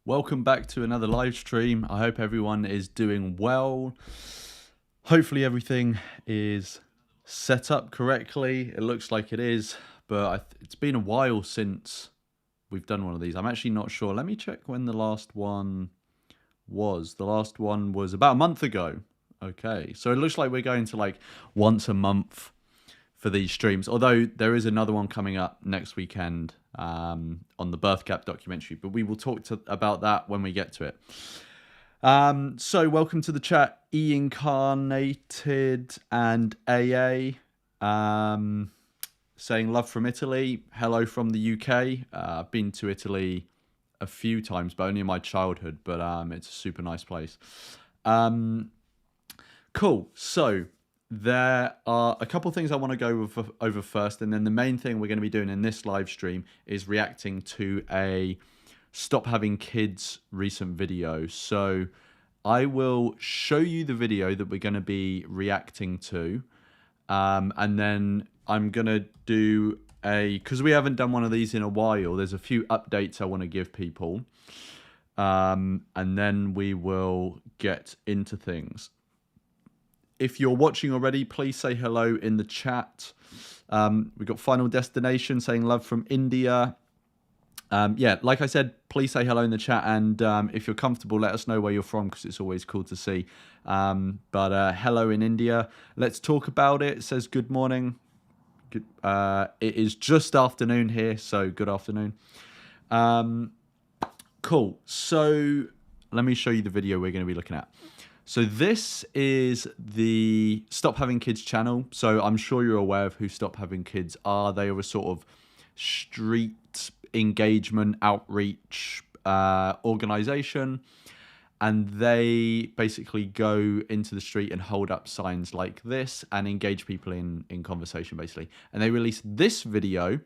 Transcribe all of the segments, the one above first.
Welcome back to another live stream. I hope everyone is doing well. Hopefully everything is set up correctly. It looks like it is, but it's been a while since we've done one of these. I'm actually not sure. Let me check when the last one was. The last one was about a month ago. Okay, so it looks like we're going to like once a month for these streams, although there is another one coming up next weekend on the birth gap documentary, but we will talk about that when we get to it. So welcome to the chat, E-Incarnated and AA, saying love from Italy, hello from the UK. I've been to Italy a few times, but only in my childhood, but it's a super nice place. Cool, so there are a couple of things I want to go over first, and then the main thing we're going to be doing in this live stream is reacting to a Stop Having Kids recent video. So I will show you the video that we're going to be reacting to, and then I'm going to do because we haven't done one of these in a while, there's a few updates I want to give people, and then we will get into things. If you're watching already, please say hello in the chat. We've got Final Destination saying love from India. Yeah, like I said, please say hello in the chat. And if you're comfortable, let us know where you're from, because it's always cool to see. But hello in India. Let's talk about it. It says good morning. Good, it is just afternoon here, so good afternoon. Cool. So let me show you the video we're going to be looking at. So this is the Stop Having Kids channel. So I'm sure you're aware of who Stop Having Kids are. They are a sort of street engagement outreach organization. And they basically go into the street and hold up signs like this and engage people in conversation, basically. And they released this video,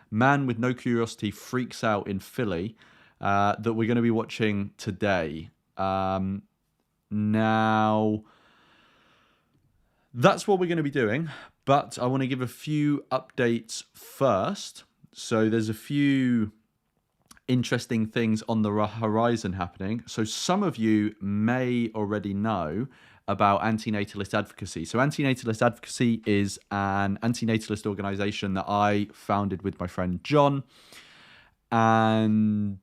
Man with No Curiosity Freaks Out in Philly, that we're going to be watching today. Now, that's what we're going to be doing, but I want to give a few updates first. So there's a few interesting things on the horizon happening. So some of you may already know about Antinatalist advocacy. So Antinatalist advocacy is an antinatalist organization that I founded with my friend John, and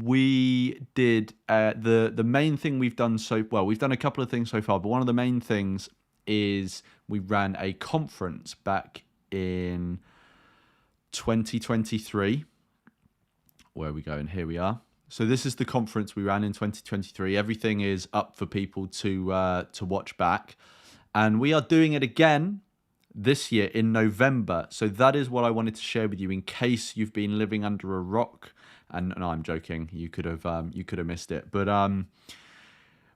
we did the main thing we've done we've done a couple of things so far, but one of the main things is we ran a conference back in 2023. Where are we going? Here we are. So this is the conference we ran in 2023. Everything is up for people to watch back, and we are doing it again this year in November. So that is what I wanted to share with you in case you've been living under a rock. And no, I'm joking. You could have missed it. But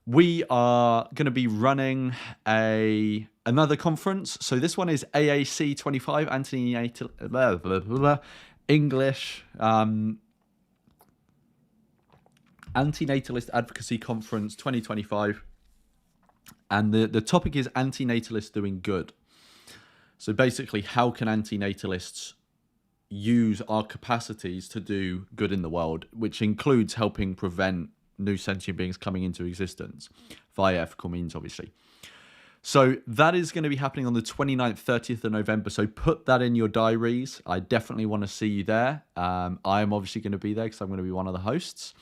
we are going to be running another conference. So this one is AAC 25, English Antinatalist Advocacy Conference 2025. And the topic is antinatalists doing good. So basically, how can antinatalists use our capacities to do good in the world, which includes helping prevent new sentient beings coming into existence via ethical means, obviously. So that is going to be happening on the 29th, 30th of November. So put that in your diaries. I definitely want to see you there. I am obviously going to be there because I'm going to be one of the hosts.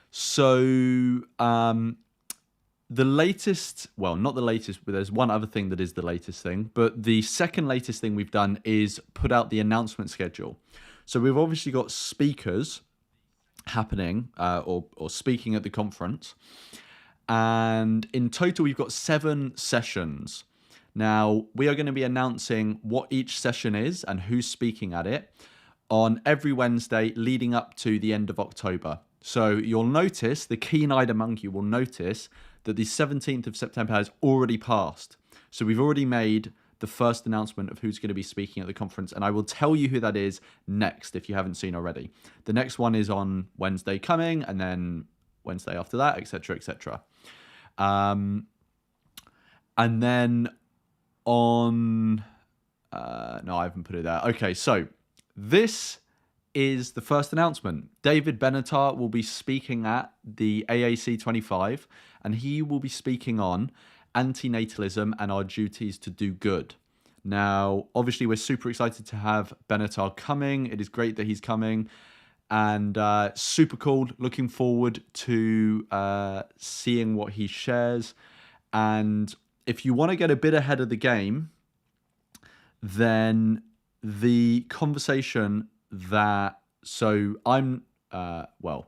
So the latest, well, not the latest, but there's one other thing that is the latest thing. But the second latest thing we've done is put out the announcement schedule. So we've obviously got speakers happening or speaking at the conference. And in total, we've got 7 sessions. Now, we are going to be announcing what each session is and who's speaking at it on every Wednesday leading up to the end of October. So you'll notice, the keen-eyed among you will notice that the 17th of September has already passed. So we've already made the first announcement of who's going to be speaking at the conference, and I will tell you who that is next if you haven't seen already. The next one is on Wednesday coming, and then Wednesday after that, etc., etc. And then on... no, I haven't put it there. Okay, so this is the first announcement. David Benatar will be speaking at the AAC 25, and he will be speaking on antinatalism and our duties to do good. Now, obviously, we're super excited to have Benatar coming. It is great that he's coming, and super cool. Looking forward to seeing what he shares. And if you want to get a bit ahead of the game, then the conversation that, so I'm well,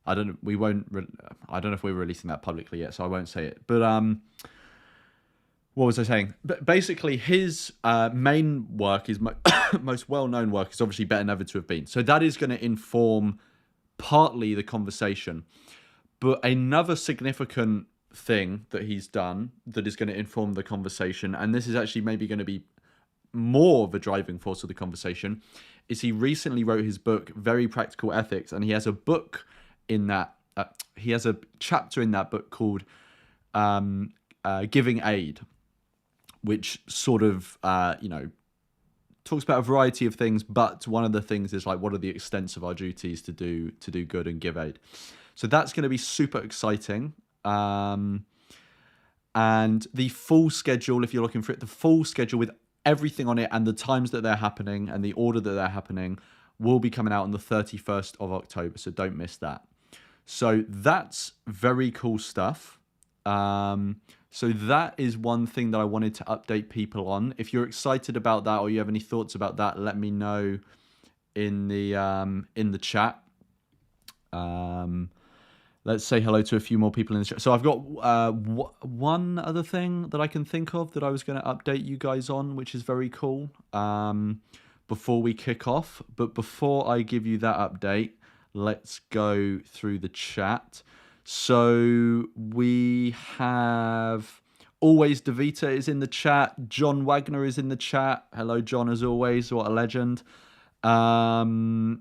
I don't know, I don't know if we're releasing that publicly yet, so I won't say it, but what was I saying? But basically, his main work, his most well-known work, is obviously Better Never to Have Been. So that is going to inform partly the conversation. But another significant thing that he's done that is going to inform the conversation, and this is actually maybe going to be more of a driving force of the conversation, is he recently wrote his book, Very Practical Ethics, and he has a book in that, he has a chapter in that book called Giving Aid, which sort of, talks about a variety of things, but one of the things is like, what are the extents of our duties to do good and give aid? So that's going to be super exciting. And the full schedule, if you're looking for it, the full schedule with everything on it and the times that they're happening and the order that they're happening will be coming out on the 31st of October. So don't miss that. So that's very cool stuff. So that is one thing that I wanted to update people on. If you're excited about that or you have any thoughts about that, let me know in the chat. Let's say hello to a few more people in the chat. So I've got one other thing that I can think of that I was going to update you guys on, which is very cool, before we kick off. But before I give you that update, let's go through the chat. So we have Always Devita is in the chat. John Wagner is in the chat. Hello, John, as always. What a legend. Satyam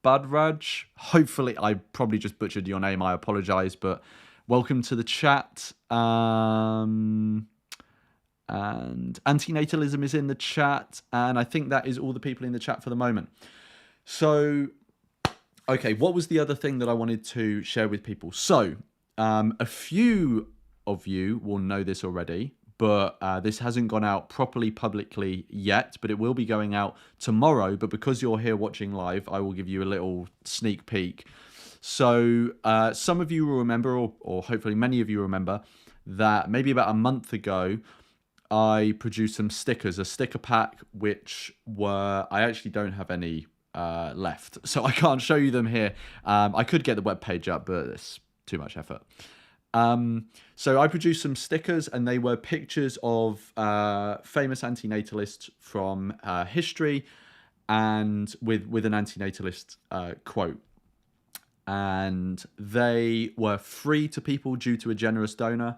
Badraj. Hopefully, I probably just butchered your name. I apologize, but welcome to the chat. And Antinatalism is in the chat. And I think that is all the people in the chat for the moment. So, okay, what was the other thing that I wanted to share with people? So, a few of you will know this already, but this hasn't gone out properly publicly yet, but it will be going out tomorrow. But because you're here watching live, I will give you a little sneak peek. So some of you will remember, or hopefully many of you remember, that maybe about a month ago, I produced some stickers, a sticker pack, which were, I actually don't have any left, so I can't show you them here. I could get the webpage up, but it's too much effort. So I produced some stickers, and they were pictures of famous antinatalists from history, and with an antinatalist quote. And they were free to people due to a generous donor,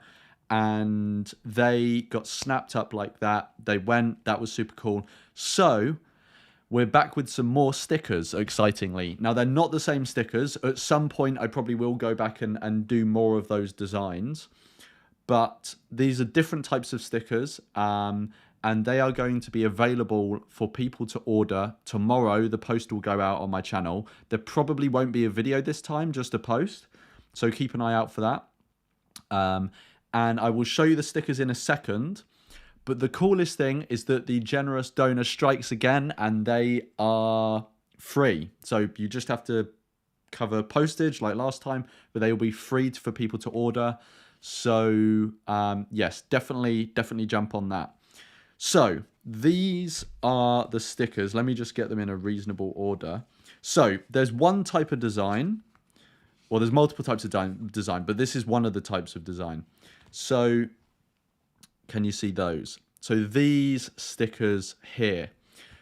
and they got snapped up like that. They went, that was super cool. So we're back with some more stickers, excitingly. Now, they're not the same stickers. At some point, I probably will go back and do more of those designs. But these are different types of stickers, and they are going to be available for people to order tomorrow. The post will go out on my channel. There probably won't be a video this time, just a post. So keep an eye out for that. And I will show you the stickers in a second. But the coolest thing is that the generous donor strikes again, and they are free. So you just have to cover postage like last time, but they will be free for people to order. So yes, definitely jump on that. So these are the stickers. Let me just get them in a reasonable order. So there's one type of design. Well, there's multiple types of design, but this is one of the types of design. So can you see those? So these stickers here.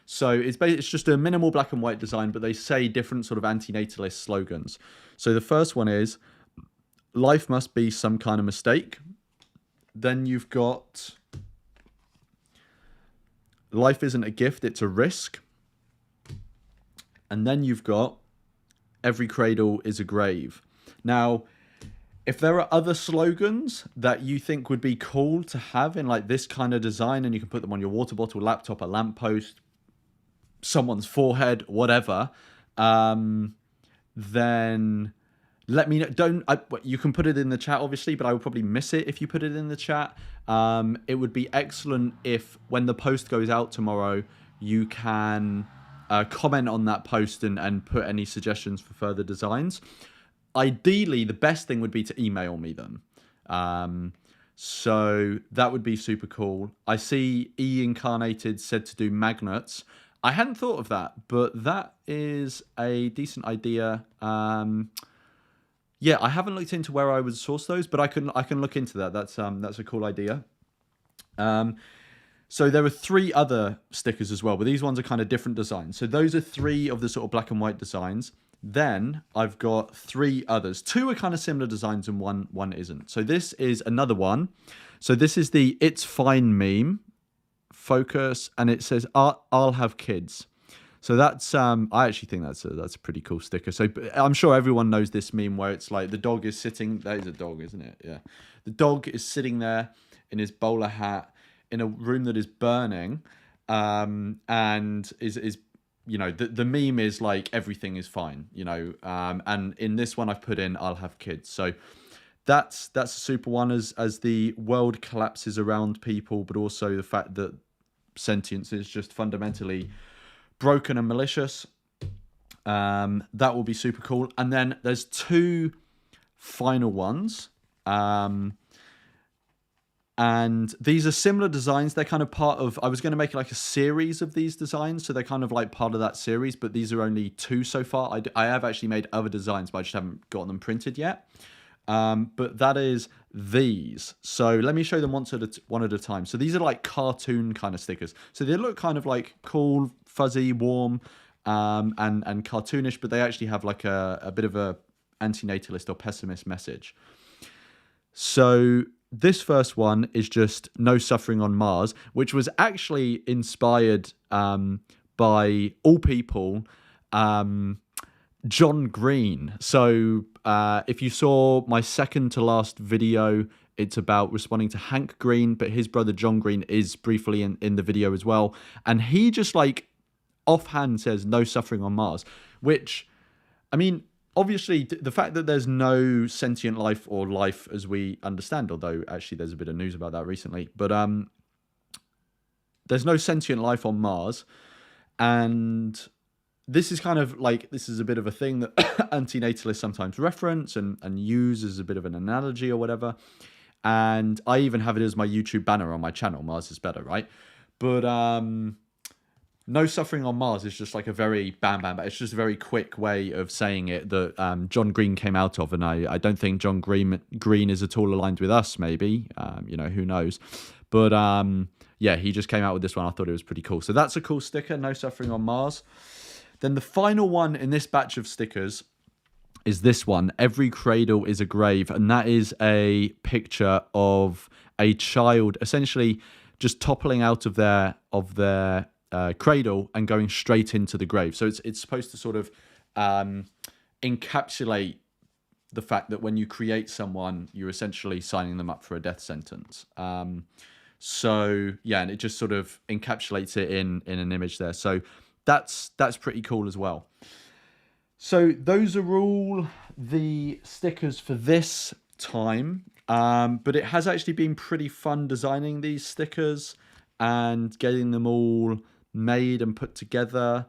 So it's just a minimal black and white design, but they say different sort of antinatalist slogans. So the first one is, life must be some kind of mistake. Then you've got, life isn't a gift, it's a risk. And then you've got, every cradle is a grave. Now, If there are other slogans that you think would be cool to have in like this kind of design, and you can put them on your water bottle, laptop, a lamppost, someone's forehead, whatever, then let me know. You can put it in the chat, obviously, but I will probably miss it if you put it in the chat. It would be excellent if, when the post goes out tomorrow, you can comment on that post and put any suggestions for further designs. Ideally, the best thing would be to email me them. So that would be super cool. I see E Incarnated said to do magnets. I hadn't thought of that, but that is a decent idea. Yeah, I haven't looked into where I would source those, but I can look into that. That's a cool idea. So there are 3 other stickers as well, but these ones are kind of different designs. So those are 3 of the sort of black and white designs. Then I've got 3 others. 2 are kind of similar designs and one isn't. So this is another one. So this is the It's Fine meme. Focus, and it says I'll have kids. So that's I actually think that's a pretty cool sticker. So I'm sure everyone knows this meme where it's like the dog is sitting. That is a dog, isn't it? Yeah. The dog is sitting there in his bowler hat in a room that is burning, and is you know, the meme is like everything is fine, you know, and in this one I've put in I'll have kids. So that's a super one as the world collapses around people, but also the fact that sentience is just fundamentally broken and malicious. That will be super cool. And then there's 2 final ones. And these are similar designs. They're kind of part of, I was going to make like a series of these designs, so they're kind of like part of that series, but these are only 2 so far. I have actually made other designs, but I just haven't gotten them printed yet. But that is these. So let me show them one at a time. So these are like cartoon kind of stickers. So they look kind of like cool, fuzzy, warm, and cartoonish, but they actually have like a bit of a antinatalist or pessimist message. So this first one is just No Suffering on Mars, which was actually inspired by all people, John Green. So if you saw my second to last video, it's about responding to Hank Green, but his brother John Green is briefly in the video as well. And he just like offhand says no suffering on Mars, which, I mean, obviously the fact that there's no sentient life or life as we understand, although actually there's a bit of news about that recently, but there's no sentient life on Mars. And this is kind of like, this is a bit of a thing that antinatalists sometimes reference and use as a bit of an analogy or whatever. And I even have it as my YouTube banner on my channel, Mars is Better, right? But no suffering on Mars is just like a very bam. It's just a very quick way of saying it that John Green came out of. And I don't think John Green is at all aligned with us, maybe. You know, who knows? But yeah, he just came out with this one. I thought it was pretty cool. So that's a cool sticker, No Suffering on Mars. Then the final one in this batch of stickers is this one, Every Cradle is a Grave. And that is a picture of a child essentially just toppling out of their cradle and going straight into the grave. So it's supposed to sort of encapsulate the fact that when you create someone, you're essentially signing them up for a death sentence. So yeah, and it just sort of encapsulates it in an image there. So that's pretty cool as well. So those are all the stickers for this time. But it has actually been pretty fun designing these stickers and getting them all made and put together.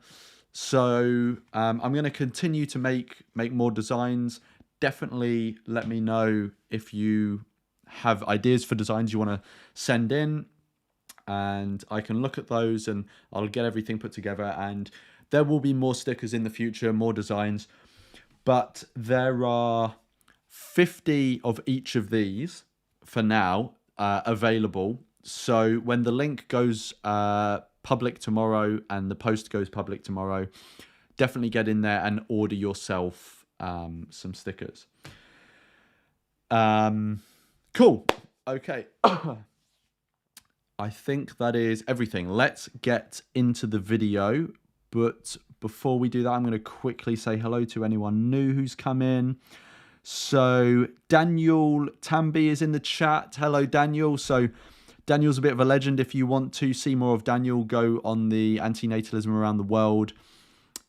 So I'm going to continue to make more designs. Definitely let me know if you have ideas for designs you want to send in, and I can look at those and I'll get everything put together. And there will be more stickers in the future, more designs, but there are 50 of each of these for now available. So when the link goes public tomorrow and the post goes public tomorrow, definitely get in there and order yourself some stickers. Cool. Okay. I think that is everything. Let's get into the video. But before we do that, I'm going to quickly say hello to anyone new who's come in. So Daniel Tamby is in the chat. Hello, Daniel. So Daniel's a bit of a legend. If you want to see more of Daniel, go on the Antinatalism Around the World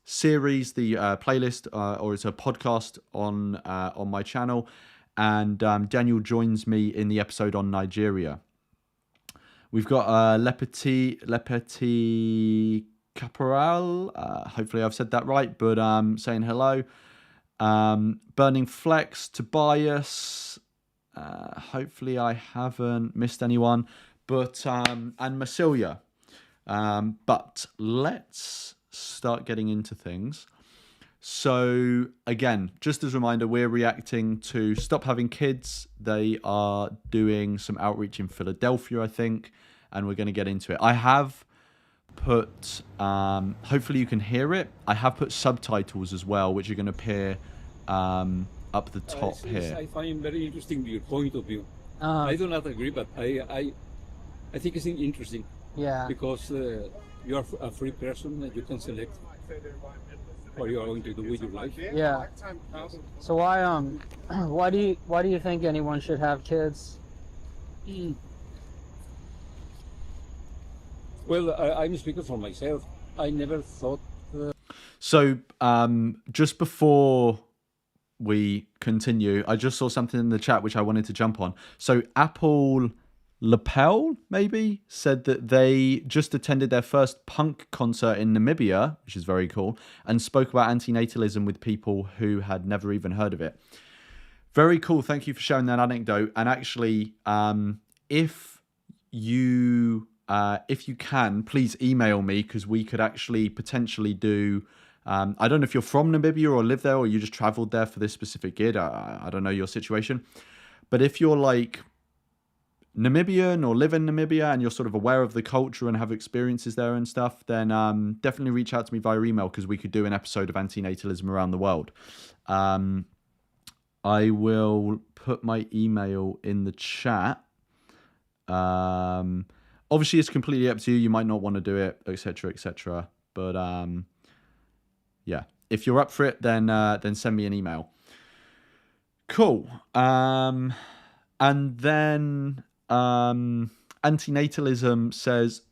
series, the playlist, or it's a podcast on my channel. And Daniel joins me in the episode on Nigeria. We've got Lepeti Caporal. Hopefully I've said that right, but saying hello. Burning Flex, Tobias. Hopefully I haven't missed anyone, but and Masilia. But let's start getting into things. So again, just as a reminder, we're reacting to Stop Having Kids. They are doing some outreach in Philadelphia, I think, and we're going to get into it. I have put, hopefully you can hear it, I have put subtitles as well, which are going to appear up the top here. I find very interesting your point of view. I do not agree, but I think it's interesting. Yeah. Because you are a free person and you can select what you are going to do with your life. Yeah. So why do you think anyone should have kids? Well, I'm speaking for myself. I never thought. So just before we continue, I just saw something in the chat which I wanted to jump on. So Apple Lapel maybe said that they just attended their first punk concert in Namibia, which is very cool, and spoke about antinatalism with people who had never even heard of it. Very cool. Thank you for sharing that anecdote. And actually, if you can, please email me, because we could actually potentially do, I don't know if you're from Namibia or live there, or you just traveled there for this specific gig. I don't know your situation, but if you're like Namibian or live in Namibia and you're sort of aware of the culture and have experiences there and stuff, then definitely reach out to me via email, because we could do an episode of Antinatalism Around the World. I will put my email in the chat. Obviously it's completely up to you. You might not want to do it, etc., etc. But yeah, if you're up for it, then send me an email. Cool. And then Antinatalism says,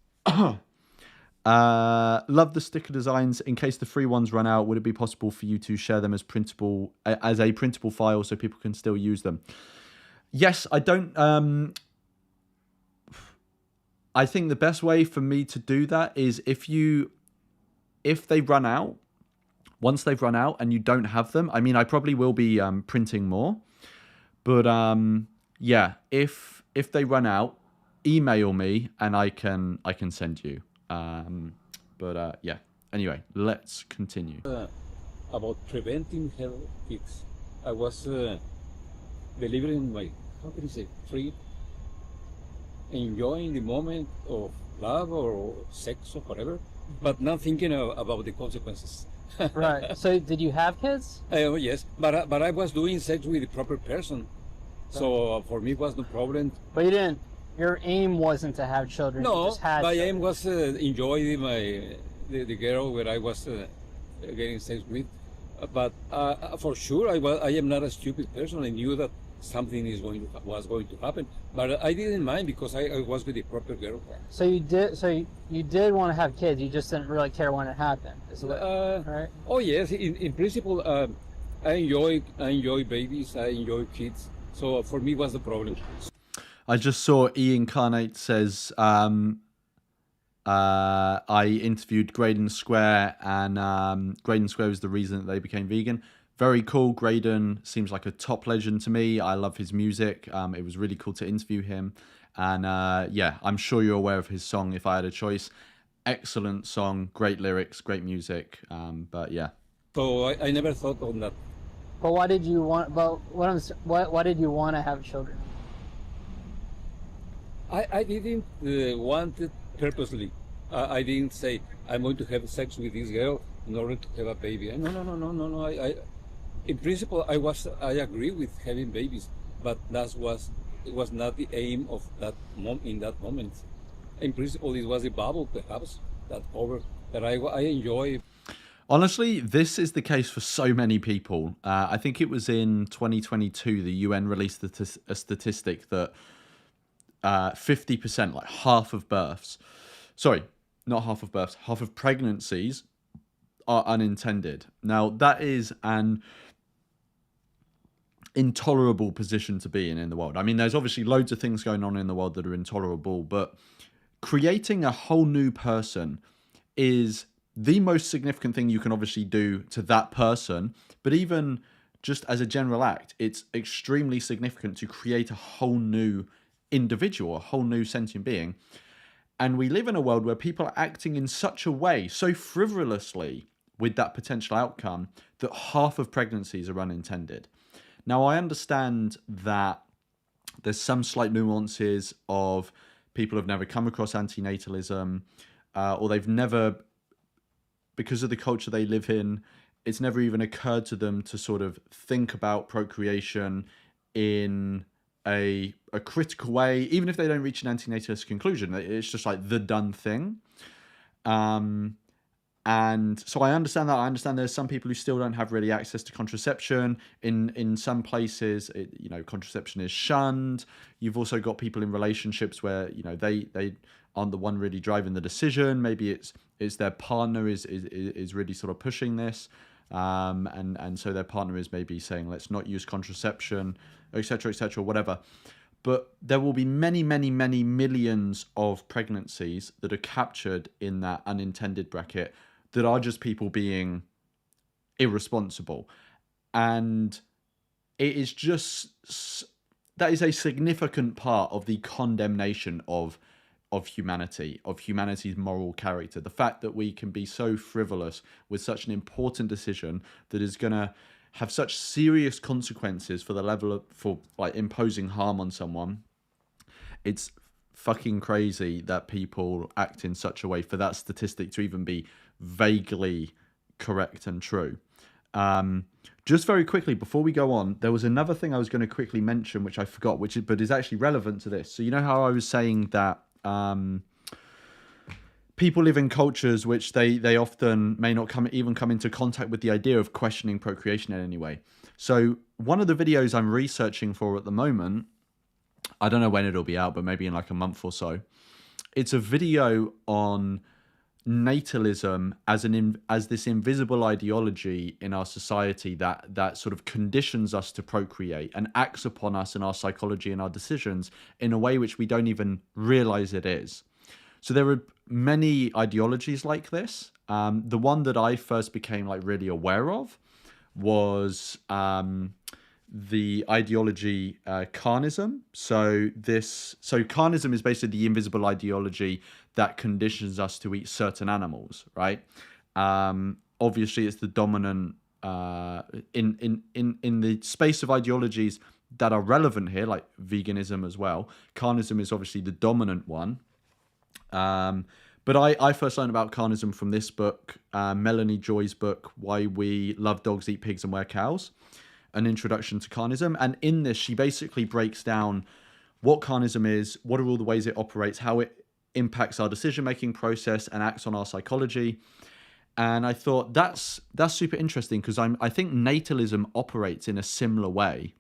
love the sticker designs. In case the free ones run out, would it be possible for you to share them as a printable file so people can still use them? Yes, I don't. I think the best way for me to do that is if they run out, once they've run out and you don't have them, I mean, I probably will be printing more, but yeah, if they run out, email me and I can send you. But yeah, anyway, let's continue. About preventing health kids, I was delivering my, how can you say, free, enjoying the moment of love or sex or whatever, but not thinking about the consequences. Right. So did you have kids? Yes, but I was doing sex with the proper person, so for me it was no problem. But you didn't. Your aim wasn't to have children. No, you just had my children. aim was enjoy the girl where I was getting sex with. But for sure, I am not a stupid person. I knew that something was going to happen, but I didn't mind because I was with the proper girl. So you did want to have kids. You just didn't really care when it happened. Right? Oh yes, in principle, I enjoy babies. I enjoy kids. So for me, what's the problem? I just saw E Incarnate says, I interviewed Graydon Square, and Graydon Square was the reason that they became vegan. Very cool. Graydon seems like a top legend to me. I love his music. It was really cool to interview him. And yeah, I'm sure you're aware of his song, If I Had a Choice. Excellent song, great lyrics, great music. But yeah. So I never thought on that. But why did you want? But why did you want to have children? I didn't want it purposely. I didn't say I'm going to have sex with this girl in order to have a baby. No. In principle, I agree with having babies, but it was not the aim of that in that moment. In principle, it was a bubble, perhaps, that I enjoy. Honestly, this is the case for so many people. I think it was in 2022, the UN released a statistic that 50%, like half of births, sorry, not half of births, half of pregnancies are unintended. Now, that is an intolerable position to be in the world. I mean, there's obviously loads of things going on in the world that are intolerable, but creating a whole new person is the most significant thing you can obviously do to that person. But even just as a general act, it's extremely significant to create a whole new individual, a whole new sentient being. And we live in a world where people are acting in such a way, so frivolously with that potential outcome, that half of pregnancies are unintended. Now, I understand that there's some slight nuances of people have never come across antinatalism, or they've never, because of the culture they live in, it's never even occurred to them to sort of think about procreation in a critical way, even if they don't reach an antinatalist conclusion. It's just like the done thing. And so I understand that. I understand there's some people who still don't have really access to contraception. In some places, contraception is shunned. You've also got people in relationships where, they aren't the one really driving the decision. Maybe it's their partner is really sort of pushing this. And so their partner is maybe saying, let's not use contraception, et cetera, whatever. But there will be many, many, many millions of pregnancies that are captured in that unintended bracket that are just people being irresponsible. And it is just, that is a significant part of the condemnation of humanity, of humanity's moral character. The fact that we can be so frivolous with such an important decision that is going to have such serious consequences for the level of, for like imposing harm on someone. It's fucking crazy that people act in such a way for that statistic to even be vaguely correct and true. Just very quickly before we go on, there was another thing I was going to quickly mention which I forgot, but is actually relevant to this. So you know how I was saying that people live in cultures which they often may not come into contact with the idea of questioning procreation in any way. So one of the videos I'm researching for at the moment, I don't know when it'll be out, but maybe in like a month or so, it's a video on natalism as this invisible ideology in our society that sort of conditions us to procreate and acts upon us and our psychology and our decisions in a way which we don't even realize it is. So there are many ideologies like this. The one that I first became like really aware of was the ideology carnism. So carnism is basically the invisible ideology that conditions us to eat certain animals, right? Obviously, it's the dominant in the space of ideologies that are relevant here, like veganism as well. Carnism is obviously the dominant one. But I first learned about carnism from this book, Melanie Joy's book, Why We Love Dogs, Eat Pigs and Wear Cows, an introduction to carnism. And in this, she basically breaks down what carnism is, what are all the ways it operates, how it impacts our decision-making process and acts on our psychology. And I thought that's super interesting because I think natalism operates in a similar way.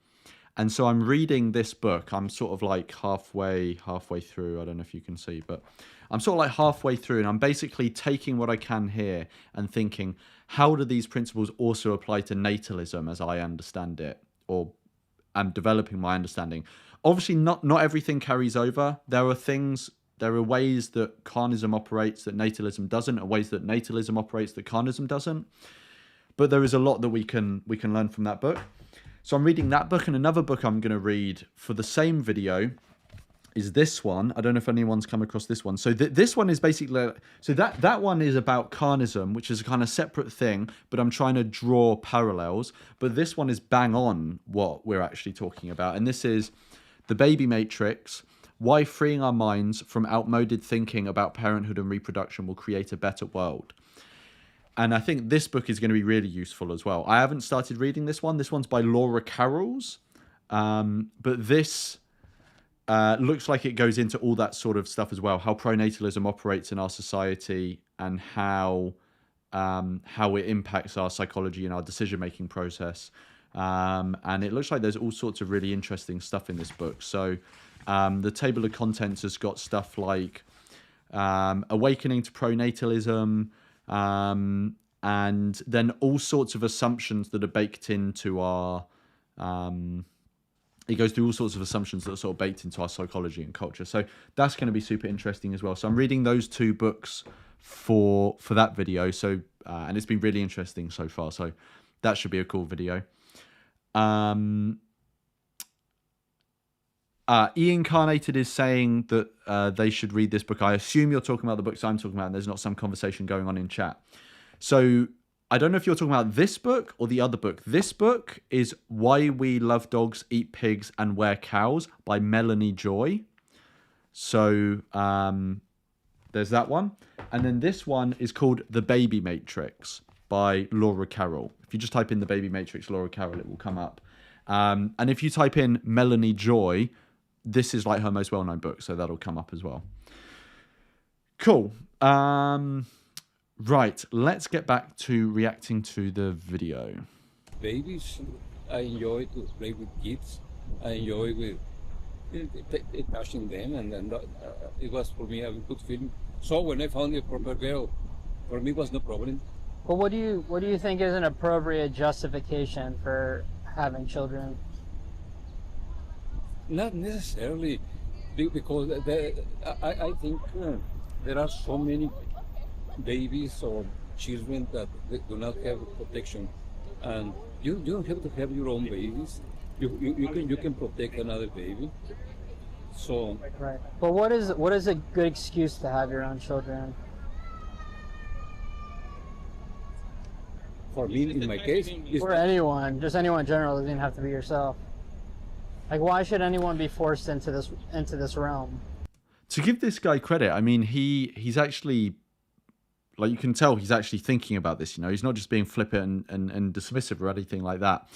And so I'm reading this book. I'm sort of like halfway through. I don't know if you can see, but I'm sort of like halfway through, and I'm basically taking what I can here and thinking, how do these principles also apply to natalism as I understand it, or I'm developing my understanding. Obviously, not everything carries over. There are ways that carnism operates that natalism doesn't, and ways that natalism operates that carnism doesn't. But there is a lot that we can learn from that book. So I'm reading that book, and another book I'm going to read for the same video is this one. I don't know if anyone's come across this one. So this one is basically, so that one is about carnism, which is a kind of separate thing, but I'm trying to draw parallels. But this one is bang on what we're actually talking about. And this is The Baby Matrix, Why Freeing Our Minds from Outmoded Thinking About Parenthood and Reproduction Will Create a Better World. And I think this book is going to be really useful as well. I haven't started reading this one. This one's by Laura Carrolls. But this looks like it goes into all that sort of stuff as well. How pronatalism operates in our society and how how it impacts our psychology and our decision-making process. And it looks like there's all sorts of really interesting stuff in this book. So the table of contents has got stuff like awakening to pronatalism, and then all sorts of assumptions that are baked into our... it goes through all sorts of assumptions that are sort of baked into our psychology and culture. So that's going to be super interesting as well. So I'm reading those two books for that video. So and it's been really interesting so far. So that should be a cool video. E-Incarnated is saying that they should read this book. I assume you're talking about the books I'm talking about, and there's not some conversation going on in chat. So I don't know if you're talking about this book or the other book. This book is Why We Love Dogs, Eat Pigs, and Wear Cows by Melanie Joy. So there's that one. And then this one is called The Baby Matrix by Laura Carroll. If you just type in The Baby Matrix, Laura Carroll, it will come up. And if you type in Melanie Joy, this is like her most well-known book, so that'll come up as well. Cool. Right, let's get back to reacting to the video. Babies, I enjoy to play with kids. I enjoy with touching them, and it was for me a good feeling. So when I found a proper girl, for me it was no problem. Well, what do you think is an appropriate justification for having children? Not necessarily, because I think there are so many babies or children that they do not have protection, and you don't have to have your own babies. You can protect another baby. So right. But what is a good excuse to have your own children? For me, in my case, or anyone, just anyone in general, doesn't even have to be yourself. Like, why should anyone be forced into this realm? To give this guy credit, I mean, he's actually, like, you can tell he's actually thinking about this. You know, he's not just being flippant and dismissive or anything like that.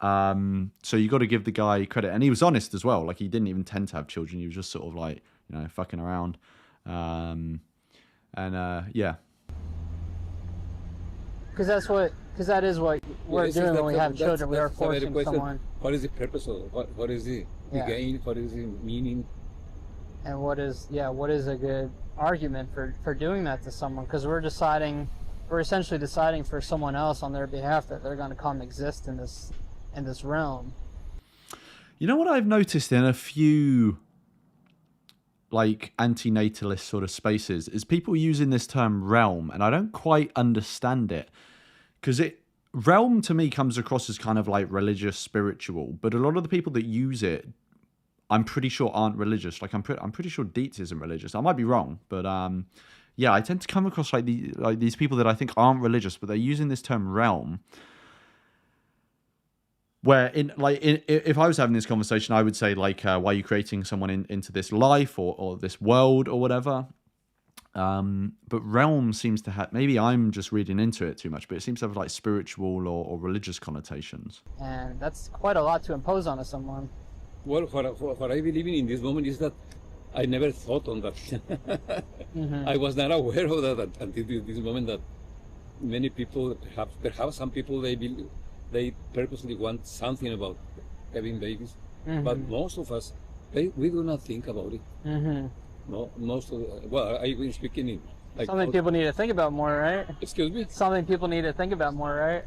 So you got to give the guy credit, and he was honest as well. Like, he didn't even tend to have children. He was just sort of like, you know, fucking around. Yeah. Because that is what we're doing when we have children. We are forcing someone. What is the purpose of it? What is the gain? What is the meaning? And what is a good argument for doing that to someone? Because we're essentially deciding for someone else on their behalf that they're going to come exist in this realm. You know what I've noticed in a few like antinatalist sort of spaces is people using this term realm, and I don't quite understand it, because realm to me comes across as kind of like religious, spiritual, but a lot of the people that use it, I'm pretty sure aren't religious. Like I'm pretty sure Dietz isn't religious. I might be wrong, but yeah, I tend to come across like these people that I think aren't religious, but they're using this term realm. Where if I was having this conversation, I would say like, why are you creating someone into this life or this world or whatever? But realm seems to have, maybe I'm just reading into it too much, but it seems to have like spiritual or religious connotations. And that's quite a lot to impose on someone. Well, what I believe in this moment is that I never thought on that. Mm-hmm. I was not aware of that until this moment, that many people, perhaps some people, they purposely want something about having babies, mm-hmm. but most of us, we do not think about it. Mm-hmm. No, most of I've been speaking in like something people need to think about more, right? Excuse me. Something people need to think about more, right?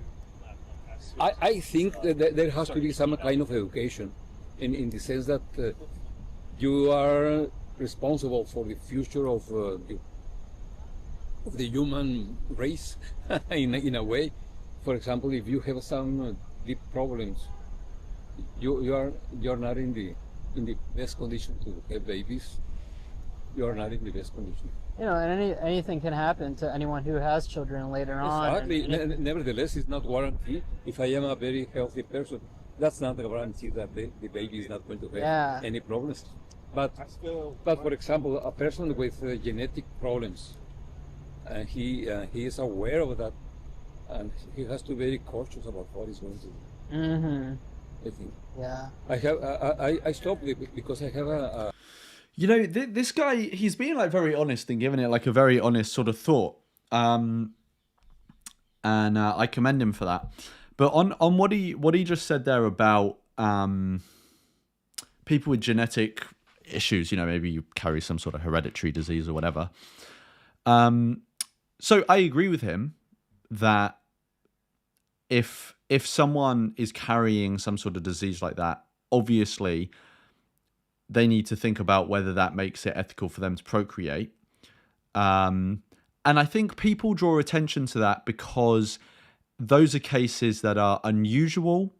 I think that there has to be some kind of education, in the sense that you are responsible for the future of the human race, in a way. For example, if you have some deep problems, you're not in the best condition to have babies. You are not in the best condition. You know, and anything can happen to anyone who has children later on. Exactly. Nevertheless, it's not guaranteed. If I am a very healthy person, that's not a guarantee that the baby is not going to have any problems. But for example, a person with genetic problems, and he is aware of that, and he has to be very cautious about what he's going to do. Mm-hmm. I think. Yeah. I stopped because I have a. You know, this guy, he's being like very honest and giving it like a very honest sort of thought. and I commend him for that. But on what he just said there about people with genetic issues, maybe you carry some sort of hereditary disease or whatever. So I agree with him that if someone is carrying some sort of disease like that, obviously they need to think about whether that makes it ethical for them to procreate. And I think people draw attention to that because those are cases that are unusual,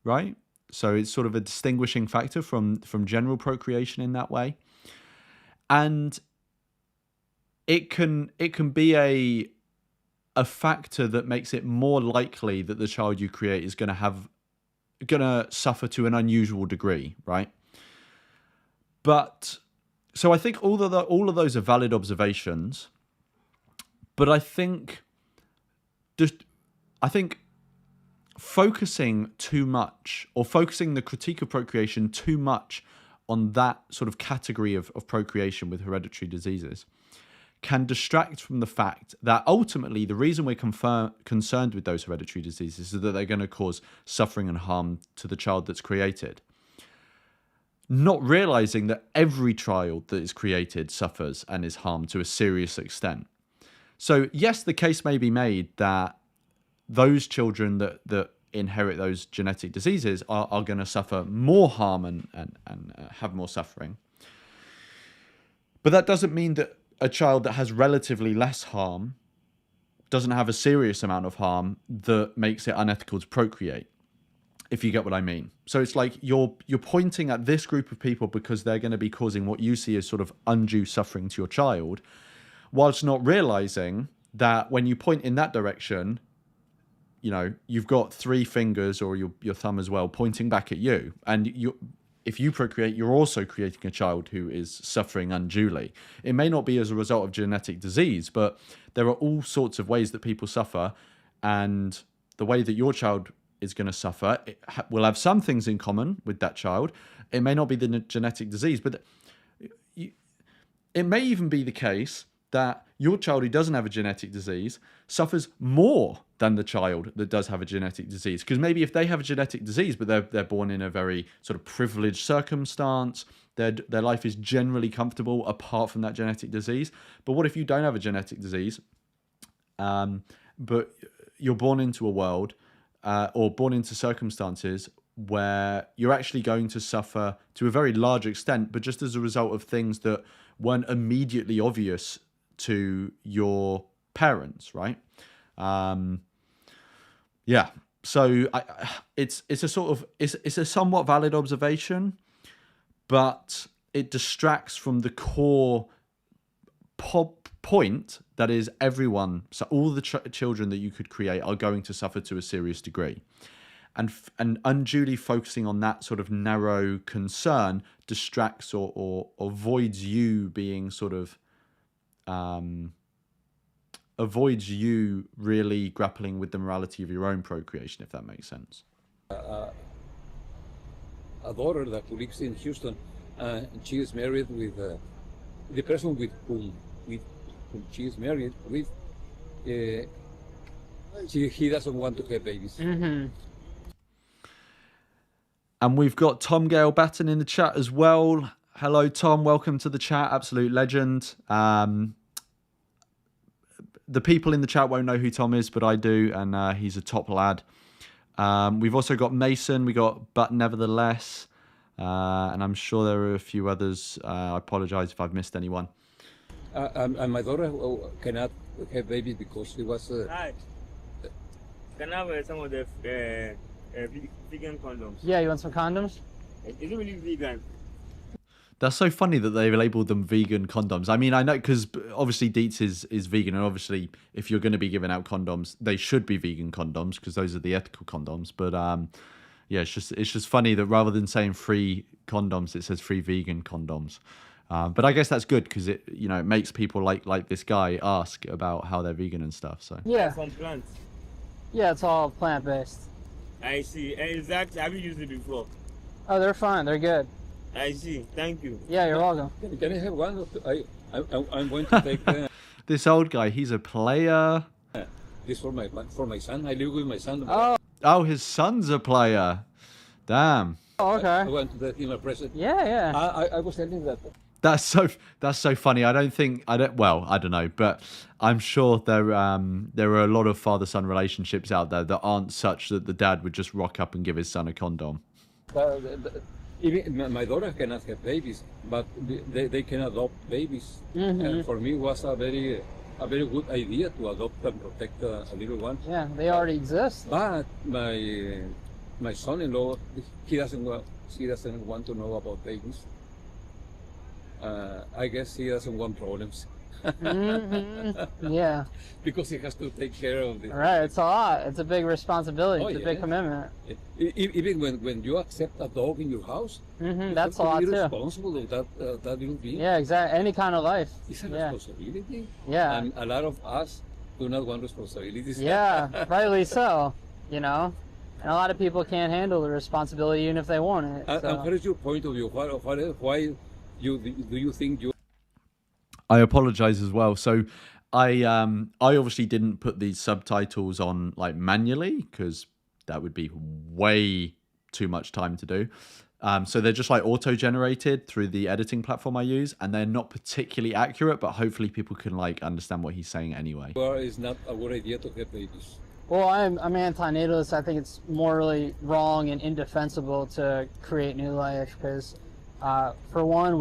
right? So it's sort of a distinguishing factor from general procreation in that way. And it can be a factor that makes it more likely that the child you create is going to suffer to an unusual degree, right? But so I think all of those are valid observations, but I think focusing too much, or focusing the critique of procreation too much on that sort of category of procreation with hereditary diseases, can distract from the fact that ultimately the reason we're concerned with those hereditary diseases is that they're going to cause suffering and harm to the child that's created. Not realizing that every child that is created suffers and is harmed to a serious extent. So yes, the case may be made that those children that inherit those genetic diseases are going to suffer more harm and have more suffering. But that doesn't mean that a child that has relatively less harm doesn't have a serious amount of harm that makes it unethical to procreate, if you get what I mean. So it's like you're pointing at this group of people because they're going to be causing what you see as sort of undue suffering to your child, whilst not realizing that when you point in that direction, you've got three fingers, or your thumb as well, pointing back at you. And if you procreate, you're also creating a child who is suffering unduly. It may not be as a result of genetic disease, but there are all sorts of ways that people suffer. And the way that your child is going to suffer, will have some things in common with that child. It may not be the genetic disease, but it may even be the case that your child who doesn't have a genetic disease suffers more than the child that does have a genetic disease. Because maybe if they have a genetic disease, but they're born in a very sort of privileged circumstance, their life is generally comfortable apart from that genetic disease. But what if you don't have a genetic disease, but you're born into a world or born into circumstances where you're actually going to suffer to a very large extent, but just as a result of things that weren't immediately obvious to your parents, right? So it's a somewhat valid observation, but it distracts from the core point that is everyone. So all the children that you could create are going to suffer to a serious degree, and unduly focusing on that sort of narrow concern distracts or avoids you being sort of avoids you really grappling with the morality of your own procreation, if that makes sense. A daughter that lives in Houston, she is married with the person with whom she is married with. He doesn't want to have babies. Mm-hmm. And we've got Tom Gale Batten in the chat as well. Hello, Tom. Welcome to the chat. Absolute legend. The people in the chat won't know who Tom is, but I do, and he's a top lad. We've also got Mason. We got But Nevertheless, and I'm sure there are a few others. I apologize if I've missed anyone. And my daughter cannot have babies because she was. Hi. Can I have some of the vegan condoms? Yeah, you want some condoms? Is it really vegan? That's so funny that they've labelled them vegan condoms. I mean, I know because obviously Dietz is vegan, and obviously if you're going to be giving out condoms, they should be vegan condoms because those are the ethical condoms. But yeah, it's just funny that rather than saying free condoms, it says free vegan condoms. But I guess that's good because it makes people like this guy ask about how they're vegan and stuff. So Yeah. From plants. Yeah, it's all plant-based. I see. And is that, have you used it before? Oh, they're fine. They're good. I see. Thank you. Yeah, you're welcome. Can I have one? I'm going to take. This old guy, he's a player. This for my son. I live with my son. Oh, his son's a player. Damn. Oh, okay. I went to the him a present. Yeah, yeah. I was telling that. That's so funny. I don't know, but I'm sure there are a lot of father-son relationships out there that aren't such that the dad would just rock up and give his son a condom. Even my daughter cannot have babies, but they can adopt babies. And for me, it was a very good idea to adopt and protect a little one. Yeah, they already exist. But my son-in-law, he doesn't want to know about babies. I guess he doesn't want problems. Yeah. Because he has to take care of the. Right, it's a lot. It's a big responsibility. Oh, It's a big yeah. commitment. Even when you accept a dog in your house, you That's have a lot to be too. responsible of that little being. Yeah, exactly. Any kind of life. It's a Yeah. responsibility. Yeah. And a lot of us do not want responsibilities. Yeah, rightly so. You know, and a lot of people can't handle the responsibility even if they want it. And So. what is your point of view? Why do you think you? I apologize as well. So I obviously didn't put these subtitles on like manually because that would be way too much time to do. So they're just like auto-generated through the editing platform I use, and they're not particularly accurate, but hopefully people can like understand what he's saying anyway. It's not a good idea to have babies. Well, I'm antinatalist. I think it's morally wrong and indefensible to create new life because, for one,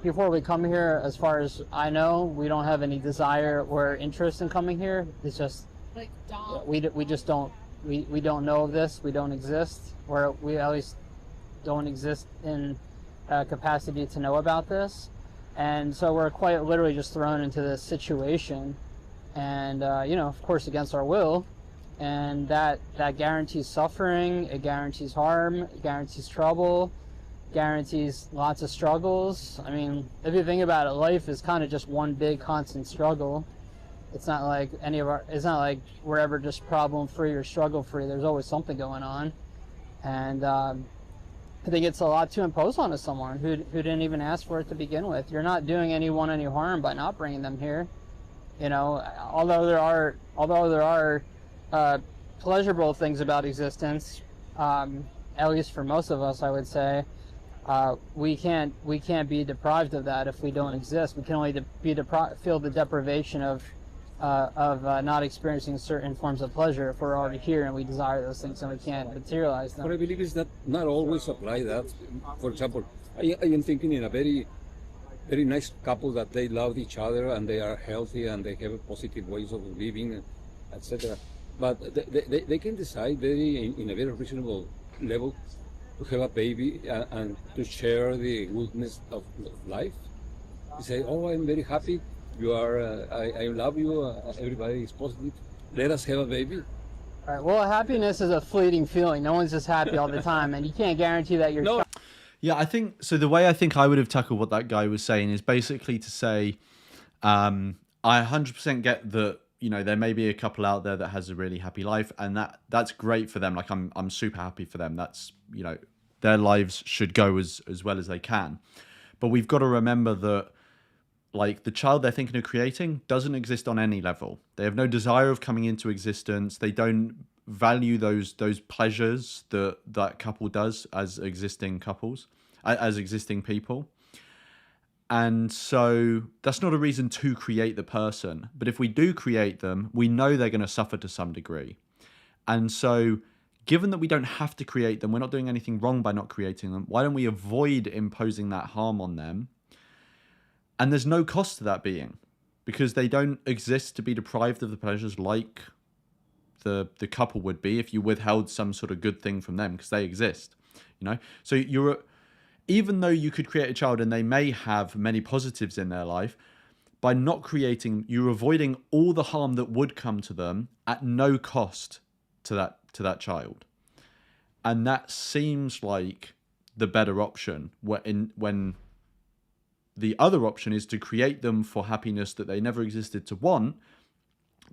before we come here, as far as I know, we don't have any desire or interest in coming here. It's just Like dogs. we just don't we don't know of this. We don't exist, or we at least don't exist in capacity to know about this, and so we're quite literally just thrown into this situation, and of course against our will, and that guarantees suffering, it guarantees harm, it guarantees trouble, guarantees lots of struggles. I mean, if you think about it, life is kind of just one big constant struggle. It's not like it's not like we're ever just problem free or struggle free. There's always something going on, and I think it's a lot to impose onto someone who didn't even ask for it to begin with. You're not doing anyone any harm by not bringing them here. Although there are pleasurable things about existence, at least for most of us, I would say. We can't be deprived of that if we don't exist. We can only feel the deprivation of not experiencing certain forms of pleasure if we're already here and we desire those things and we can't materialize What I them. believe is that not always apply that. For example, I am thinking in a very, very nice couple that they love each other and they are healthy and they have positive ways of living, etc. But they can decide in a very reasonable level to have a baby and to share the goodness of life. You say, "Oh, I'm very happy. You are. I love you. Everybody is positive. Let us have a baby." All right. Well, happiness is a fleeting feeling. No one's just happy all the time, and you can't guarantee that you're. No. Yeah, I think so. The way I think I would have tackled what that guy was saying is basically to say, I 100% get that, there may be a couple out there that has a really happy life, and that's great for them. Like I'm super happy for them. That's, their lives should go as well as they can. But we've got to remember that, like, the child they're thinking of creating doesn't exist on any level. They have no desire of coming into existence. They don't value those pleasures that couple does as existing couples, as existing people. And so that's not a reason to create the person. But if we do create them, we know they're going to suffer to some degree. And so given that we don't have to create them, we're not doing anything wrong by not creating them, why don't we avoid imposing that harm on them? And there's no cost to that being, because they don't exist to be deprived of the pleasures like the couple would be if you withheld some sort of good thing from them, because they exist, So even though you could create a child and they may have many positives in their life, by not creating, you're avoiding all the harm that would come to them at no cost to that child. And that seems like the better option when the other option is to create them for happiness that they never existed to want,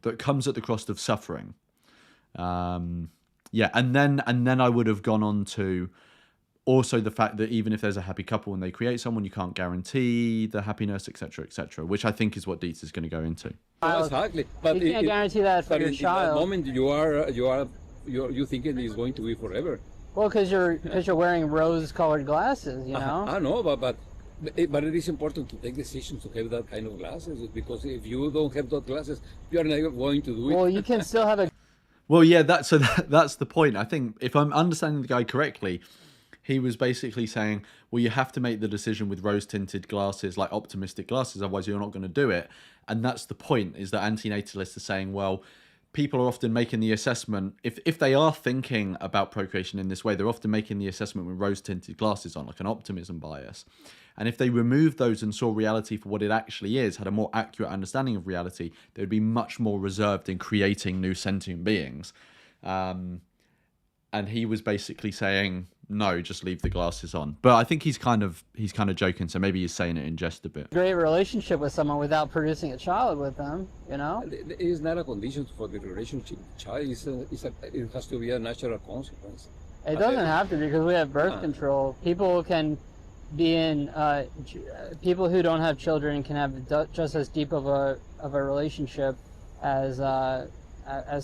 that comes at the cost of suffering. And then I would have gone on to also the fact that even if there's a happy couple and they create someone, you can't guarantee the happiness, etc., which I think is what Dietz is going to go into. Exactly. But You can't guarantee that for your in that child. moment, you thinking it's going to be forever. Well, because you're wearing rose-colored glasses, you know. I know, but it is important to take decisions to have that kind of glasses, because if you don't have those glasses, you are never going to do it. Well, you can still have a. Well, yeah, that's the point. I think if I'm understanding the guy correctly, he was basically saying, well, you have to make the decision with rose-tinted glasses, like optimistic glasses, otherwise you're not going to do it. And that's the point, is that antinatalists are saying, well, people are often making the assessment, if they are thinking about procreation in this way, they're often making the assessment with rose-tinted glasses on, like an optimism bias. And if they removed those and saw reality for what it actually is, had a more accurate understanding of reality, they would be much more reserved in creating new sentient beings. And he was basically saying, no, just leave the glasses on. But I think he's kind of joking, so maybe he's saying it in jest a bit. Great relationship with someone without producing a child with them, you know. It is not a condition for the relationship. Child it has to be a natural consequence. It doesn't have to, because we have birth control. People can be in people who don't have children can have just as deep of a relationship as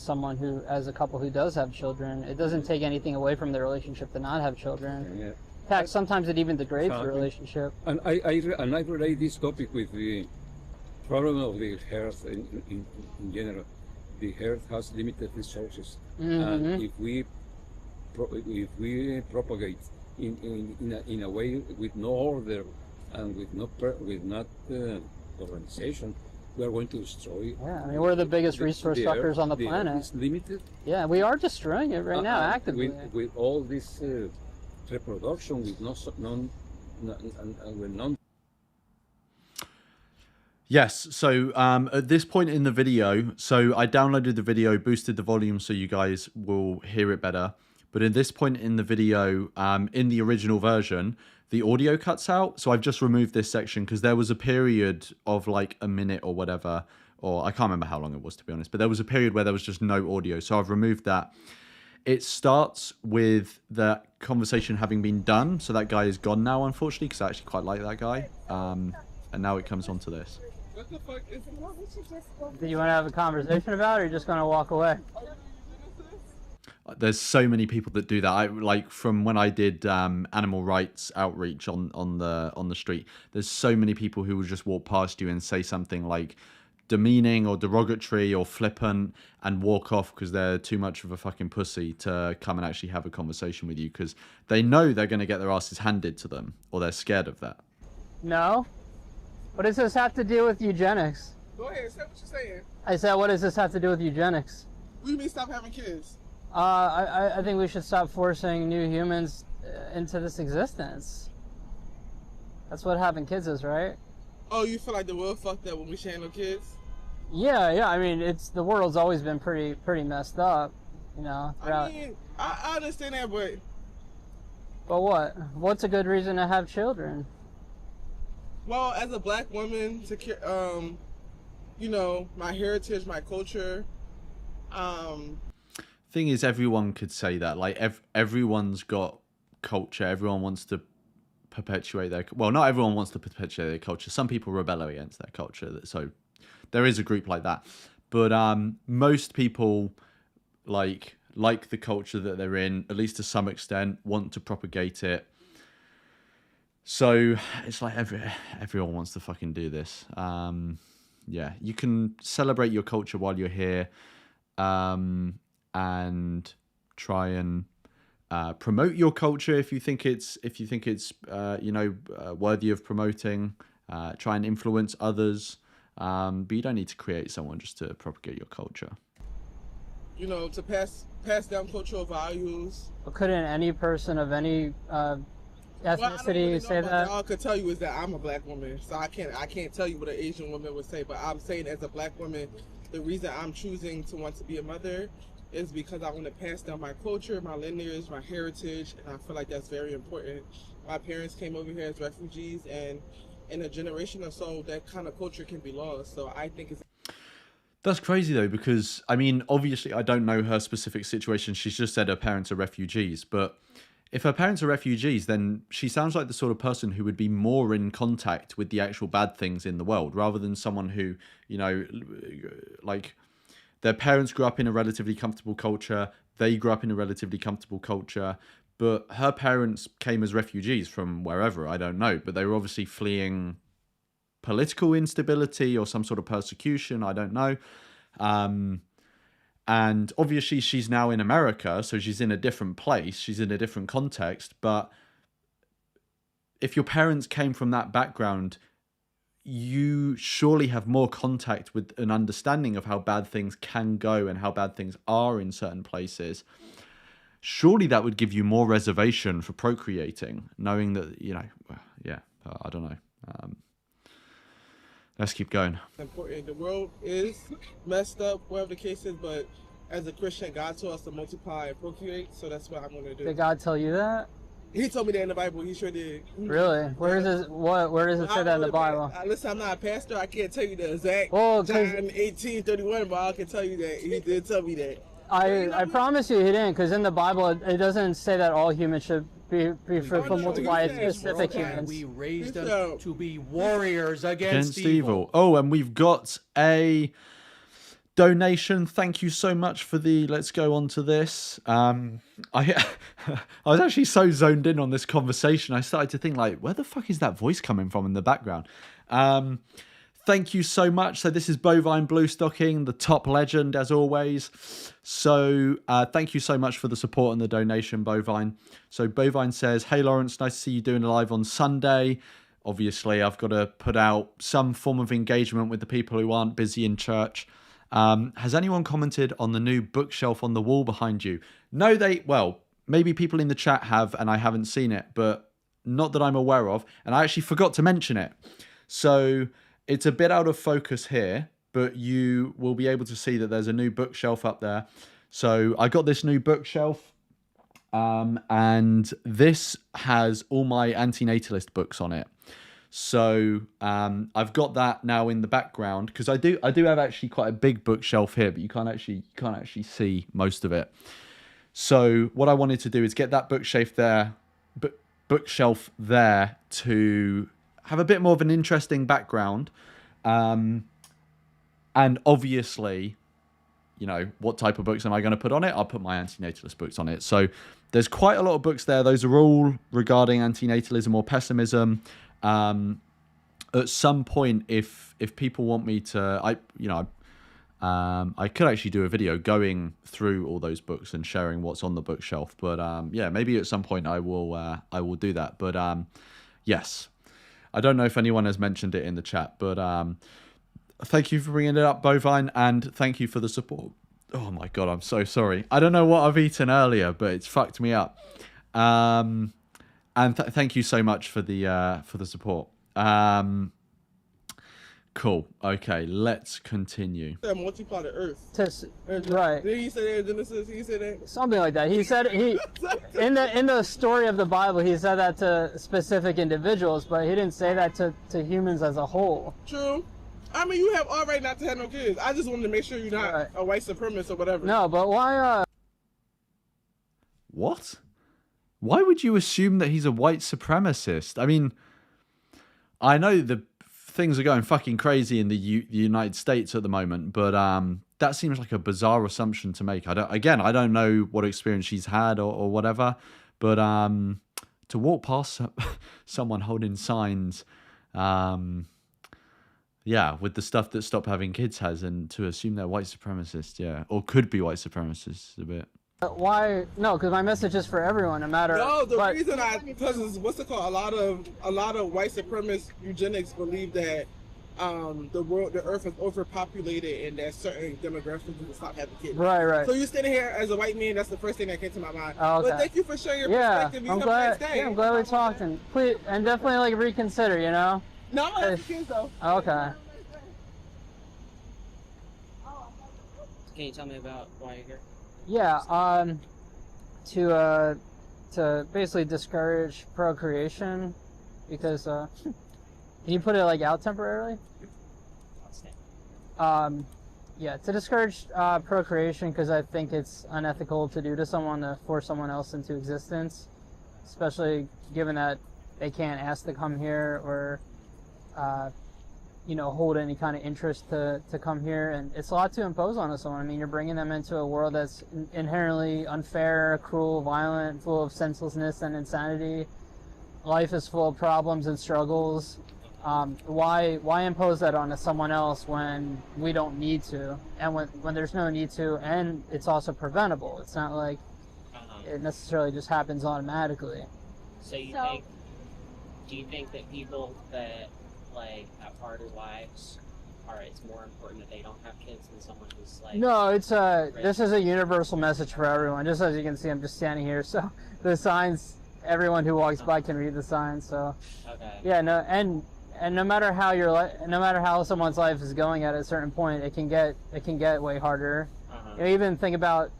someone who, as a couple who does have children. It doesn't take anything away from the relationship to not have children. Yeah. In fact, sometimes it even degrades the relationship. And I relate this topic with the problem of the earth in general. The earth has limited resources, and if we propagate in a way with no order and with not organization, we are going to destroy. Yeah, I mean, we're the biggest resource suckers on the planet. It's limited. Yeah, we are destroying it right now, actively. With all this reproduction, with none. Yes, so at this point in the video, so I downloaded the video, boosted the volume so you guys will hear it better. But at this point in the video, in the original version, the audio cuts out. So I've just removed this section because there was a period of like a minute or whatever, or I can't remember how long it was, to be honest, but there was a period where there was just no audio. So I've removed that. It starts with the conversation having been done. So that guy is gone now, unfortunately, because I actually quite like that guy. And now it comes on to this. What the fuck is Do you want to have a conversation about it, or are you just going to walk away? There's so many people that do that. I like from when I did animal rights outreach on the street. There's so many people who will just walk past you and say something like demeaning or derogatory or flippant and walk off because they're too much of a fucking pussy to come and actually have a conversation with you because they know they're going to get their asses handed to them or they're scared of that. No. What does this have to do with eugenics? Go ahead, say what you're saying. I said, what does this have to do with eugenics? What do you mean stop having kids? I think we should stop forcing new humans into this existence. That's what having kids is, right? Oh, you feel like the world fucked up when we share no kids? Yeah. I mean, the world's always been pretty messed up, you know. I mean, I understand that, but what? What's a good reason to have children? well, as a black woman, to you know, my heritage, my culture. Thing is, everyone could say that. Like everyone's got culture. Everyone wants to perpetuate their. Well, not everyone wants to perpetuate their culture. Some people rebel against their culture. So there is a group like that. But most people like the culture that they're in, at least to some extent, want to propagate it. So it's like everyone wants to fucking do this. Yeah, you can celebrate your culture while you're here. And try and promote your culture if you think it's worthy of promoting. Try and influence others, but you don't need to create someone just to propagate your culture. You know, to pass down cultural values. But couldn't any person of any ethnicity say that? All I could tell you is that I'm a black woman, so I can't tell you what an Asian woman would say. But I'm saying, as a black woman, the reason I'm choosing to want to be a mother is because I want to pass down my culture, my lineage, my heritage, and I feel like that's very important. My parents came over here as refugees, and in a generation or so, that kind of culture can be lost. So I think it's... That's crazy though, because I mean, obviously I don't know her specific situation. She's just said her parents are refugees, but if her parents are refugees, then she sounds like the sort of person who would be more in contact with the actual bad things in the world, rather than someone who, you know, like their parents grew up in a relatively comfortable culture, they grew up in a relatively comfortable culture, but her parents came as refugees from wherever, I don't know, but they were obviously fleeing political instability or some sort of persecution, I don't know. And obviously she's now in America, so she's in a different place, she's in a different context, but if your parents came from that background, you surely have more contact with an understanding of how bad things can go and how bad things are in certain places. Surely that would give you more reservation for procreating, knowing that, you know, yeah, I don't know. Let's keep going. Important. The world is messed up, whatever the case is, but as a Christian, God told us to multiply and procreate, so that's what I'm going to do. Did God tell you that? He told me that in the Bible. He sure did. Really? Where does it say that in the Bible? Listen, I'm not a pastor. I can't tell you the exact Well, John 18:31, but I can tell you that he did tell me that. I promise you he didn't, because in the Bible it doesn't say that all humans should be fruitful, multiply specific humans. We raised them to be warriors against evil. Oh, and we've got a donation. Thank you so much for the. Let's go on to this. I was actually so zoned in on this conversation. I started to think, like, where the fuck is that voice coming from in the background? Thank you so much. So this is Bovine Blue Stocking, the top legend as always. So thank you so much for the support and the donation, Bovine. So Bovine says, hey Lawrence, nice to see you doing a live on Sunday. Obviously, I've got to put out some form of engagement with the people who aren't busy in church. Has anyone commented on the new bookshelf on the wall behind you? No, well, maybe people in the chat have, and I haven't seen it, but not that I'm aware of. And I actually forgot to mention it. So it's a bit out of focus here, but you will be able to see that there's a new bookshelf up there. So I got this new bookshelf, and this has all my antinatalist books on it. So I've got that now in the background, because I do have actually quite a big bookshelf here, but you can't actually see most of it. So what I wanted to do is get that bookshelf there to have a bit more of an interesting background, and obviously, you know, what type of books am I going to put on it? I'll put my antinatalist books on it. So there's quite a lot of books there. Those are all regarding antinatalism or pessimism. At some point, if people want me to, I could actually do a video going through all those books and sharing what's on the bookshelf. But yeah, maybe at some point I will do that. But yes, I don't know if anyone has mentioned it in the chat, but thank you for bringing it up, Bovine, and thank you for the support. Oh my god, I'm so sorry. I don't know what I've eaten earlier, but it's fucked me up. And thank you so much for the support. Cool. Okay, let's continue. Multiply the earth. Right. Did he say that in Genesis? He said that? Something like that. He said in the story of the Bible, he said that to specific individuals, but he didn't say that to humans as a whole. True. I mean, you have all right not to have no kids. I just wanted to make sure you're not a white supremacist or whatever. No, but why? What? Why would you assume that he's a white supremacist? I mean, I know the things are going fucking crazy in the United States at the moment, but that seems like a bizarre assumption to make. I don't know what experience she's had or whatever, but to walk past someone holding signs, yeah, with the stuff that Stop Having Kids has, and to assume they're white supremacists, yeah, or could be white supremacists a bit. Why? No, because my message is for everyone, no matter. No, the reason because what's it called? A lot of white supremacist eugenics believe that the earth is overpopulated and that certain demographics will stop having kids. Right. So you standing here as a white man, that's the first thing that came to my mind. Oh, okay. But thank you for sharing your perspective. I'm glad. Yeah, I'm glad we talked, and please, and definitely like reconsider. You know. No, I'm having kids though. Okay. Can you tell me about why you're here? Yeah, to basically discourage procreation, because can you put it like out temporarily? Yeah, to discourage procreation, because I think it's unethical to do to someone, to force someone else into existence. especially given that they can't ask to come here or hold any kind of interest to come here, and it's a lot to impose on someone. I mean, you're bringing them into a world that's inherently unfair, cruel, violent, full of senselessness and insanity. Life is full of problems and struggles. Why impose that on someone else when we don't need to, and when there's no need to, and it's also preventable? It's not like it necessarily just happens automatically. So do you think that people that like have harder lives, it's more important that they don't have kids than someone who's like... No, this is a universal message for everyone. Just as you can see, I'm just standing here, so the signs, everyone who walks by can read the signs. So okay. Yeah, no, and no matter how someone's life is going at a certain point, it can get way harder. Even think about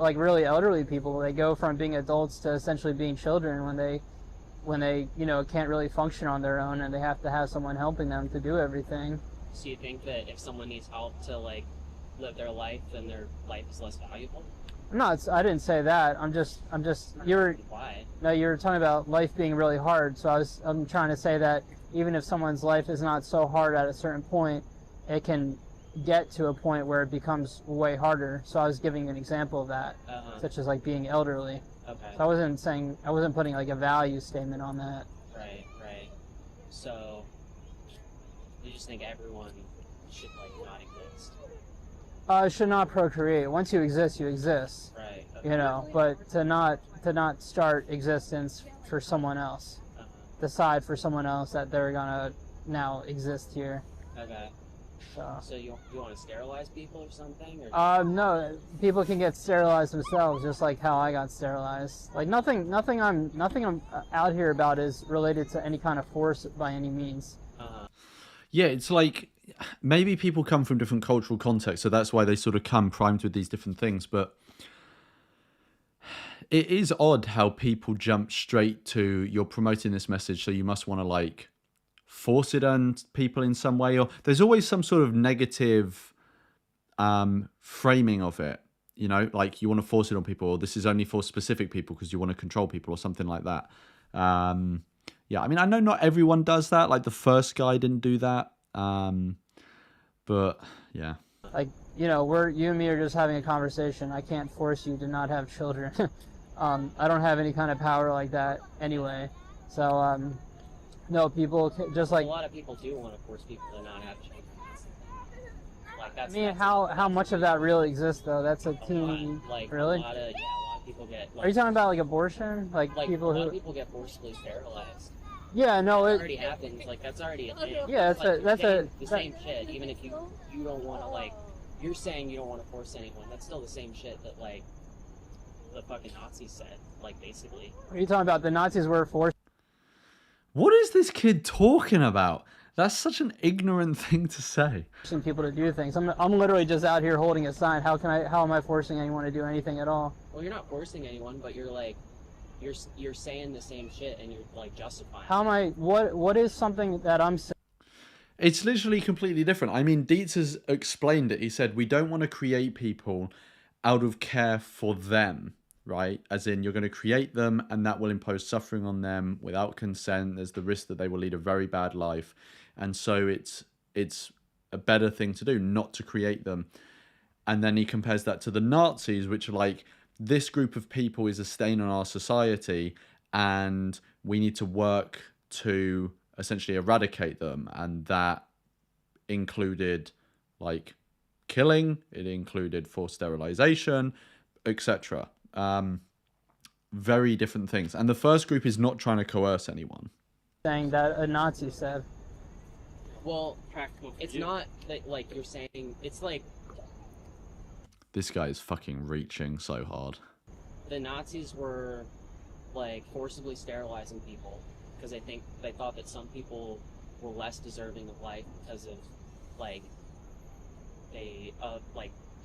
like really elderly people. They go from being adults to essentially being children when they can't really function on their own, and they have to have someone helping them to do everything. So you think that if someone needs help to like live their life, then their life is less valuable? I didn't say that. You were talking about life being really hard. So I'm trying to say that even if someone's life is not so hard at a certain point, it can get to a point where it becomes way harder. So I was giving an example of that, such as like being elderly. Okay. So I wasn't putting like a value statement on that. Right. So you just think everyone should like not exist? Should not procreate. Once you exist, you exist. Right. Okay. But to not start existence for someone else. Decide for someone else that they're gonna now exist here. Okay. So you want to sterilize people or something? Or? No, people can get sterilized themselves, just like how I got sterilized. Like nothing I'm out here about is related to any kind of force by any means. Yeah, it's like maybe people come from different cultural contexts, so that's why they sort of come primed with these different things. But it is odd how people jump straight to, you're promoting this message, so you must want to like force it on people in some way, or there's always some sort of negative framing of it, like you want to force it on people, or this is only for specific people because you want to control people or something like that. Yeah, I mean, I know not everyone does that, like the first guy didn't do that, but yeah, like you and me are just having a conversation. I can't force you to not have children. I don't have any kind of power like that anyway, so no, people just like... A lot of people do want to force people to not have children. Like that's... I mean, how much of that really exists, though? That's a teeny... Like, really? A lot of people get... Like, are you talking about, like, abortion? Like people who... A lot of people get forcibly sterilized. Yeah, no, it already happens. Like, that's already a thing. Yeah, that's the same shit. Even if you don't want to, like... You're saying you don't want to force anyone. That's still the same shit that, like, the fucking Nazis said. Like, basically. Are you talking about the Nazis were forced? What is this kid talking about? That's such an ignorant thing to say. Forcing people to do things. I'm literally just out here holding a sign. How am I forcing anyone to do anything at all? Well, you're not forcing anyone, but you're like, you're saying the same shit and you're like justifying. How am I? What is something that I'm saying? It's literally completely different. I mean, Dietz has explained it. He said, we don't want to create people out of care for them. Right? As in, you're going to create them and that will impose suffering on them without consent. There's the risk that they will lead a very bad life. And so it's a better thing to do, not to create them. And then he compares that to the Nazis, which are like, this group of people is a stain on our society and we need to work to essentially eradicate them. And that included like killing, it included forced sterilization, etc. Very different things. And the first group is not trying to coerce anyone. Saying that a Nazi said. Well, it's not that, like you're saying, it's like... This guy is fucking reaching so hard. The Nazis were, like, forcibly sterilizing people because they thought that some people were less deserving of life because of, like,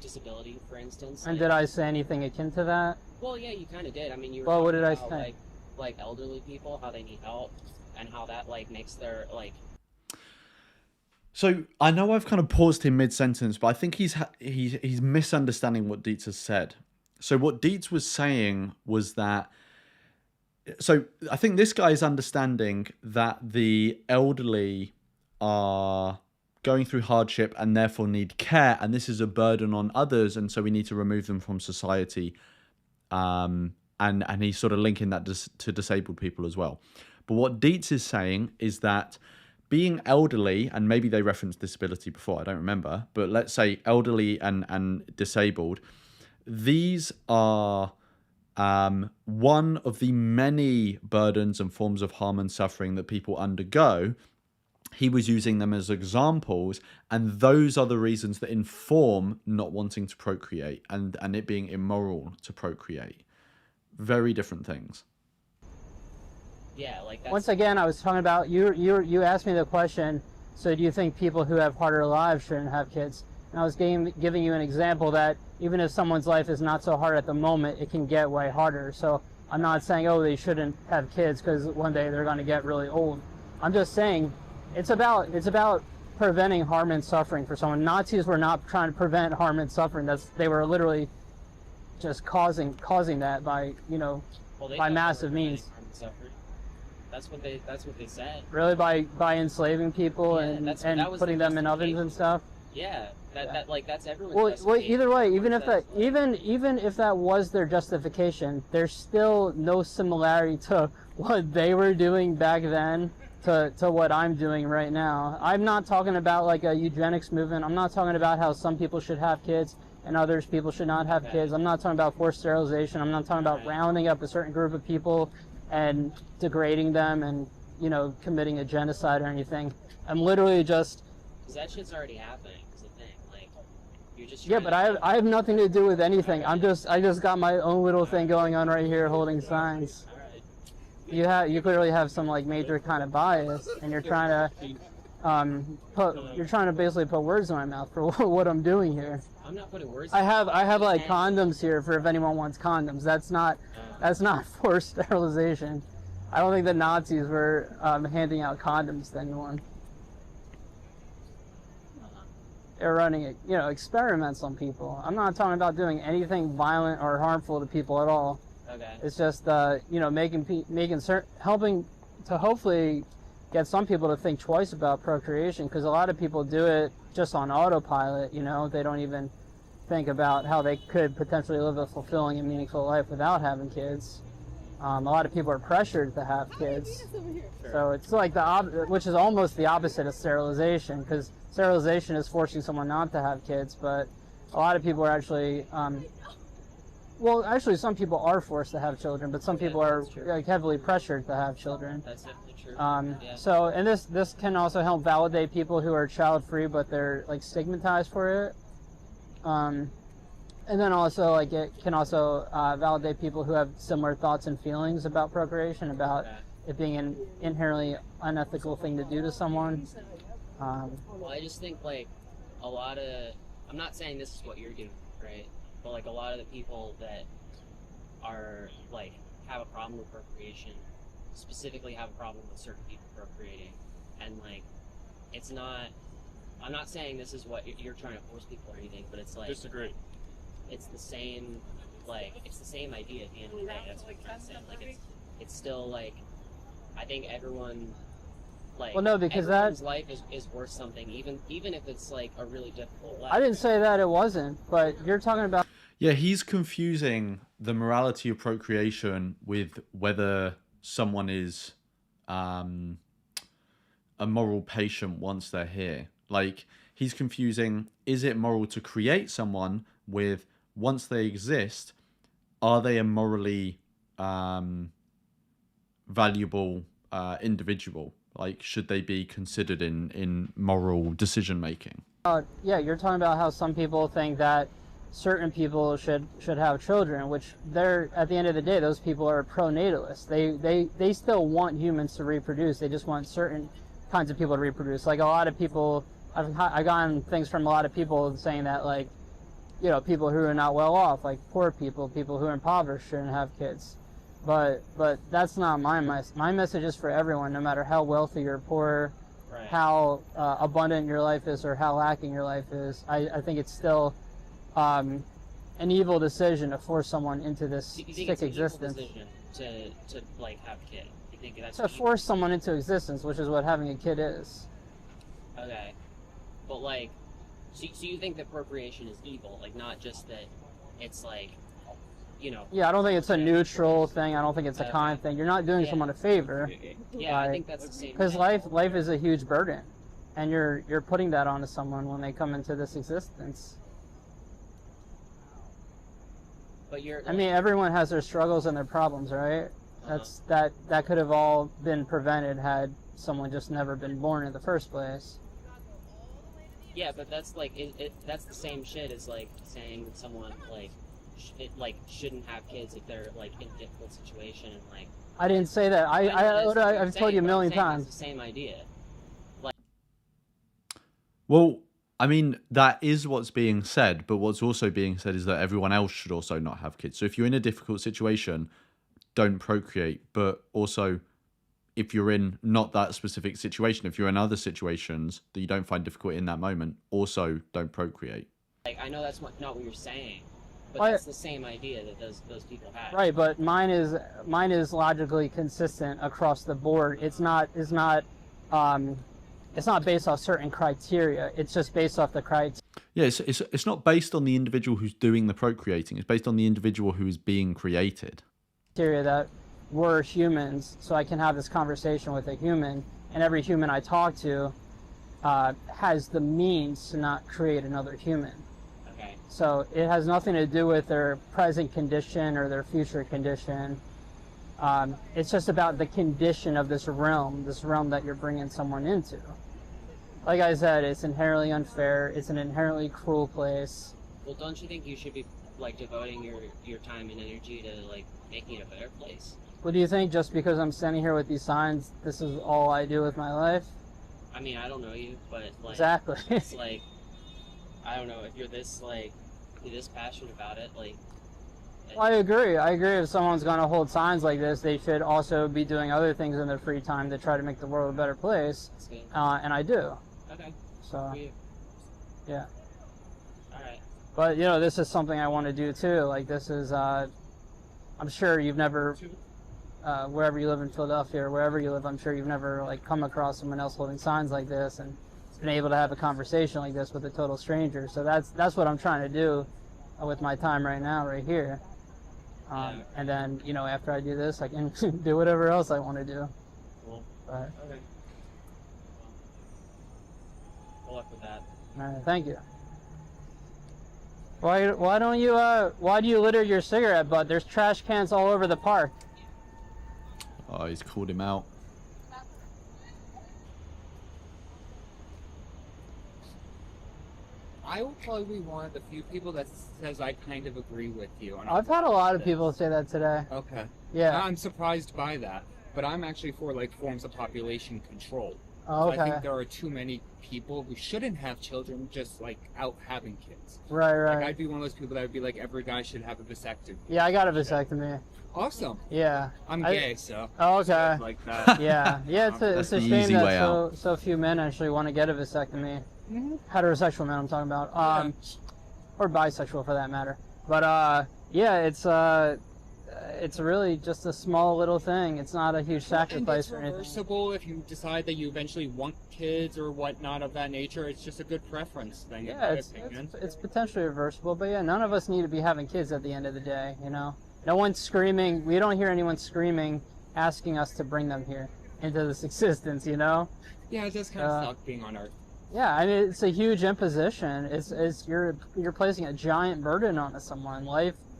disability, for instance. And did I say anything akin to that? Well, yeah, you kind of did. I mean, you were well, what did I about, say? Like elderly people, how they need help, and how that like makes their like. So I know I've kind of paused him mid-sentence, but I think he's misunderstanding what Dietz has said. So what Dietz was saying was that So I think this guy is understanding that the elderly are going through hardship and therefore need care, and this is a burden on others, and so we need to remove them from society. And he's sort of linking that to disabled people as well. But what Dietz is saying is that being elderly, and maybe they referenced disability before, I don't remember, but let's say elderly and disabled, these are one of the many burdens and forms of harm and suffering that people undergo. He was using them as examples, and those are the reasons that inform not wanting to procreate and it being immoral to procreate. Very different things. Yeah, like that's... Once again, I was talking about, you asked me the question, so do you think people who have harder lives shouldn't have kids? And I was giving you an example that even if someone's life is not so hard at the moment, it can get way harder. So I'm not saying, oh, they shouldn't have kids because one day they're going to get really old. I'm just saying it's about preventing harm and suffering for someone. Nazis were not trying to prevent harm and suffering. They were literally just causing that by, by massive means. That's what they said. Really, by enslaving people and putting them in ovens and stuff. Yeah, that's everyone's. Well, either way, even if that was their justification, there's still no similarity to what they were doing back then to what I'm doing right now. I'm not talking about like a eugenics movement. I'm not talking about how some people should have kids and others people should not have kids. I'm not talking about forced sterilization. I'm not talking about rounding up a certain group of people and degrading them and, committing a genocide or anything. I'm literally just... Because that shit's already happening, is the thing. Like, you're just... Yeah, but I have nothing to do with anything. I just got my own little thing going on right here holding signs. You clearly have some like major kind of bias, and you're trying to basically put words in my mouth for what I'm doing here. I'm not putting words. I have like condoms here for if anyone wants condoms. That's not forced sterilization. I don't think the Nazis were handing out condoms to anyone. They're running experiments on people. I'm not talking about doing anything violent or harmful to people at all. Okay. It's just helping to hopefully get some people to think twice about procreation, because a lot of people do it just on autopilot. They don't even think about how they could potentially live a fulfilling and meaningful life without having kids. A lot of people are pressured to have kids, so it's like which is almost the opposite of sterilization, because sterilization is forcing someone not to have kids, but a lot of people are actually some people are forced to have children, but some people are like heavily pressured to have children. That's definitely true. So, and this can also help validate people who are child-free, but they're like stigmatized for it. And then also, like, it can also validate people who have similar thoughts and feelings about procreation, about it being an inherently unethical thing to do to someone. Well, I just think like a lot of, I'm not saying this is what you're doing, right? But like a lot of the people that are like have a problem with procreation specifically have a problem with certain people procreating, and like it's not, I'm not saying this is what you're trying to force people or anything, but it's like Disagree. It's the same, like it's the same idea at the end of the day. That's what I'm trying to say. Like it's still like, I think everyone, like, well, no, because everyone's life is worth something, even if it's like a really difficult life. I didn't say that it wasn't, but you're talking about. Yeah, he's confusing the morality of procreation with whether someone is a moral patient once they're here. Like, he's confusing, is it moral to create someone with, once they exist, are they a morally valuable individual? Like, should they be considered in moral decision making? Yeah, you're talking about how some people think that certain people should have children, which they're, at the end of the day, those people are pro-natalists. They still want humans to reproduce. They just want certain kinds of people to reproduce. Like a lot of people, I've gotten things from a lot of people saying that, like, people who are not well off, like poor people who are impoverished, shouldn't have kids. But that's not my message. My message is for everyone, no matter how wealthy or poor, Right. how abundant your life is or how lacking your life is. I think it's still an evil decision to force someone into this Do you think sick it's an evil existence. decision to like have a kid? You think that's To force someone into existence, which is what having a kid is. Okay, but like, so you think that procreation is evil, like not just that it's like, you know? Yeah, I don't think it's a neutral thing. I don't think it's a kind thing. You're not doing someone a favor. Yeah, I think that's the same. Because life is a huge burden, and you're putting that onto someone when they come into this existence. But you're. I mean, everyone has their struggles and their problems, right? That could have all been prevented had someone just never been born in the first place. Yeah, but that's like that's the same shit as like saying that someone like shouldn't have kids if they're like in a difficult situation and like. I didn't say that. I've told you a million times. It's the same idea. Like. Well, I mean, that is what's being said, but what's also being said is that everyone else should also not have kids. So if you're in a difficult situation, don't procreate. But also, if you're in not that specific situation, if you're in other situations that you don't find difficult in that moment, also don't procreate. Like, I know that's not what you're saying, but that's the same idea that those people have. Right, but mine is logically consistent across the board. It's not based off certain criteria. It's just based off the criteria. Yeah, it's not based on the individual who's doing the procreating. It's based on the individual who is being created. That we're humans, so I can have this conversation with a human, and every human I talk to has the means to not create another human. Okay. So it has nothing to do with their present condition or their future condition. It's just about the condition of this realm that you're bringing someone into. Like I said, it's inherently unfair. It's an inherently cruel place. Well, don't you think you should be like devoting your time and energy to like making it a better place? Well, do you think just because I'm standing here with these signs, this is all I do with my life? I mean, I don't know you, but like exactly. It's like, I don't know if you're this passionate about it, like. Well, I agree. If someone's going to hold signs like this, they should also be doing other things in their free time to try to make the world a better place. That's good. And I do. Okay. So, yeah. Alright. But, you know, this is something I want to do too. Like, this is, I'm sure you've never, wherever you live in Philadelphia or wherever you live, I'm sure you've never, like, come across someone else holding signs like this and been able to have a conversation like this with a total stranger. So that's what I'm trying to do with my time right now, right here. And then, you know, after I do this, I can do whatever else I want to do. Cool. But, okay. Good luck with that. All right, thank you. Why don't you why do you litter your cigarette butt? There's trash cans all over the park. Oh, he's called him out. I will probably be one of the few people that says I kind of agree with you. I've had a lot of people say that today. Okay. Yeah. I'm surprised by that, but I'm actually for like forms of population control. Oh, okay. So I think there are too many people who shouldn't have children just like out having kids. Right. Like I'd be one of those people that would be like every guy should have a vasectomy. Yeah, I got a vasectomy. Awesome. Yeah. I'm gay, so. Oh, okay. Like that. Yeah. It's a shame that so few men actually want to get a vasectomy. Mm-hmm. Heterosexual men I'm talking about. Or bisexual for that matter. But yeah, it's really just a small little thing. It's not a huge sacrifice or anything. It's reversible if you decide that you eventually want kids or whatnot of that nature. It's just a good preference thing. Yeah, it's potentially reversible, but yeah, none of us need to be having kids at the end of the day, you know? No one's screaming, we don't hear anyone screaming, asking us to bring them here into this existence, you know? Yeah, it does kind of suck being on Earth. Yeah, I mean, it's a huge imposition. It's you're placing a giant burden onto someone.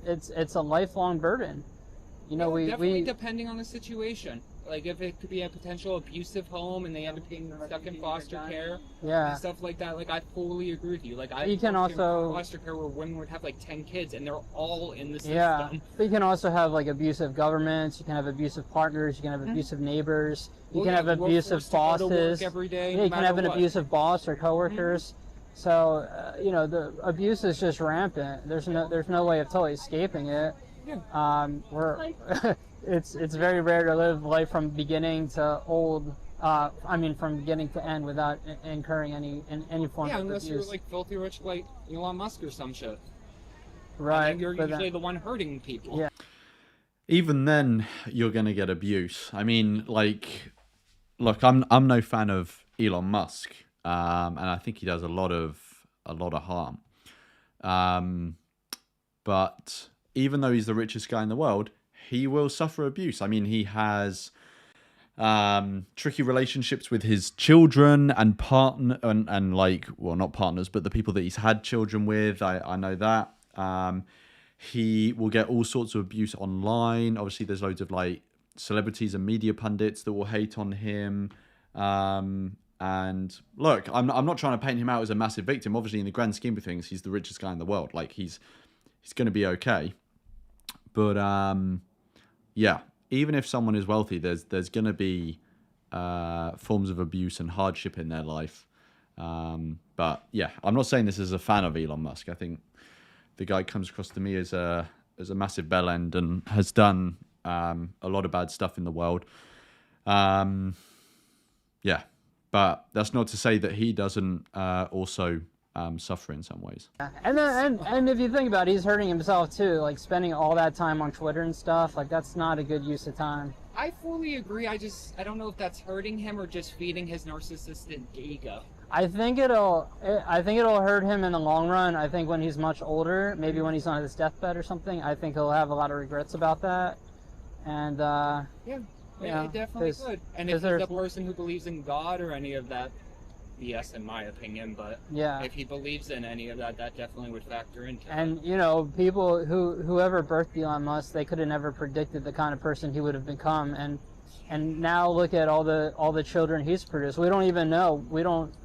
It's a lifelong burden. You know, definitely depending on the situation. Like if it could be a potential abusive home and they end up getting stuck in foster care, and stuff like that. Like I fully agree with you. Like I can also in foster care where women would have like 10 kids and they're all in the system. Yeah, but you can also have like abusive governments. You can have abusive partners. You can have abusive neighbors. You can have abusive bosses. Every day, you can have an abusive boss or coworkers. So you know, the abuse is just rampant. There's no way of totally escaping it. It's very rare to live life from beginning to old. From beginning to end without incurring any form of abuse. Yeah, unless you're like filthy rich like Elon Musk or some shit. Right. And you're usually the one hurting people. Yeah. Even then, you're going to get abuse. I mean, like, look, I'm no fan of Elon Musk, and I think he does a lot of harm. But even though he's the richest guy in the world, he will suffer abuse. I mean, he has tricky relationships with his children and partner and like, well, not partners, but the people that he's had children with. I know that. He will get all sorts of abuse online. Obviously, there's loads of like celebrities and media pundits that will hate on him. And look, I'm not trying to paint him out as a massive victim. Obviously, in the grand scheme of things, he's the richest guy in the world. Like he's going to be okay. But yeah, even if someone is wealthy, there's going to be forms of abuse and hardship in their life. But yeah, I'm not saying this as a fan of Elon Musk. I think the guy comes across to me as a massive bellend and has done a lot of bad stuff in the world. Yeah, but that's not to say that he doesn't also suffer in some ways. And if you think about it, he's hurting himself too. Like spending all that time on Twitter and stuff, like that's not a good use of time. I fully agree. I don't know if that's hurting him or just feeding his narcissistic ego. I think it'll hurt him in the long run. I think when he's much older, maybe when he's on his deathbed or something, I think he'll have a lot of regrets about that. And yeah, it definitely could. And if he's a person who believes in God or any of that BS, in my opinion, but yeah, if he believes in any of that, that definitely would factor into it. And you know, people whoever birthed Elon Musk, they could have never predicted the kind of person he would have become. And now look at all the children he's produced. We don't even know.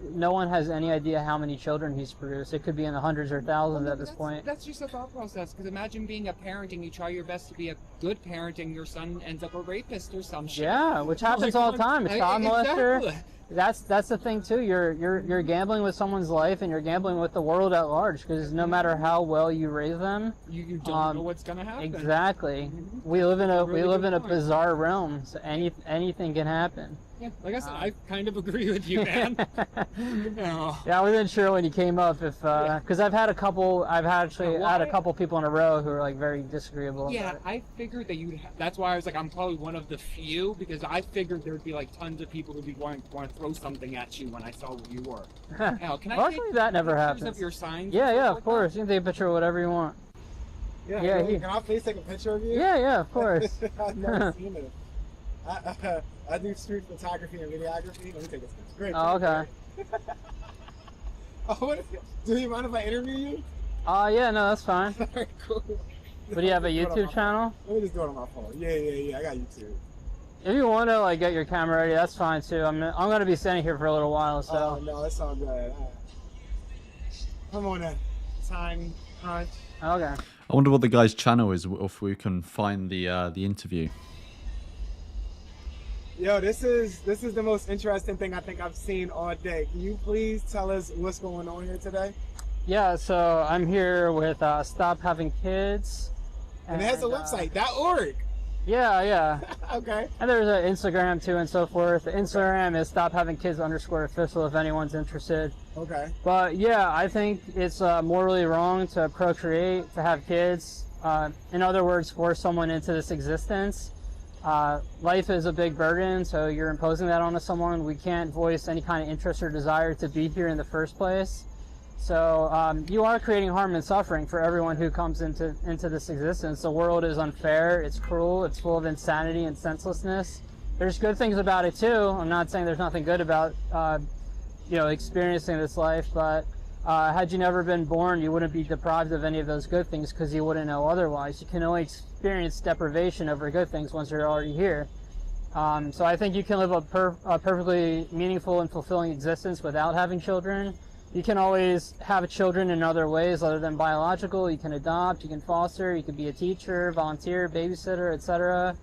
No one has any idea how many children he's produced. It could be in the hundreds or thousands at this point. That's just a thought process. Because imagine being a parent and you try your best to be a good parent and your son ends up a rapist or some shit. Yeah, which happens all the time. A child molester. That's the thing too. You're gambling with someone's life and you're gambling with the world at large. Because no matter how well you raise them, you don't know what's gonna happen. Exactly. We live in a bizarre realm. So anything can happen. Yeah, like I said, I kind of agree with you, man. No. Yeah, I wasn't sure when you came up if because I've had a couple people in a row who are like very disagreeable. Yeah, I figured that that's why I was like, I'm probably one of the few, because I figured there'd be like tons of people who'd be want to throw something at you when I saw where you were. Now, can I take that never happens. Of your signs? Yeah, of course. You can take a picture of whatever you want. Yeah, can I please take a picture of you? Yeah, of course. I've never seen it. I do street photography and videography. Let me take this picture. Great. Oh, okay. Do you mind if I interview you? Yeah, no, that's fine. Alright, cool. But do you have a YouTube channel? Let me just do it on my phone. Yeah, I got YouTube. If you want to like get your camera ready, that's fine too. I'm gonna be standing here for a little while, so. Oh no, it's all good. I'm on a time crunch. Okay. I wonder what the guy's channel is, if we can find the interview. Yo, this is the most interesting thing I think I've seen all day. Can you please tell us what's going on here today? Yeah, so I'm here with Stop Having Kids. And it has a website, .org. Yeah. Okay. And there's an Instagram too and so forth. The Instagram is stophavingkids_official if anyone's interested. Okay. But yeah, I think it's morally wrong to procreate, to have kids. In other words, force someone into this existence. Life is a big burden, so you're imposing that onto someone. We can't voice any kind of interest or desire to be here in the first place. So you are creating harm and suffering for everyone who comes into this existence. The world is unfair, it's cruel, it's full of insanity and senselessness. There's good things about it too. I'm not saying there's nothing good about experiencing this life, but had you never been born, you wouldn't be deprived of any of those good things because you wouldn't know otherwise. You can only experience deprivation over good things once you're already here. So I think you can live a perfectly meaningful and fulfilling existence without having children. You can always have children in other ways other than biological. You can adopt, you can foster, you can be a teacher, volunteer, babysitter, etc.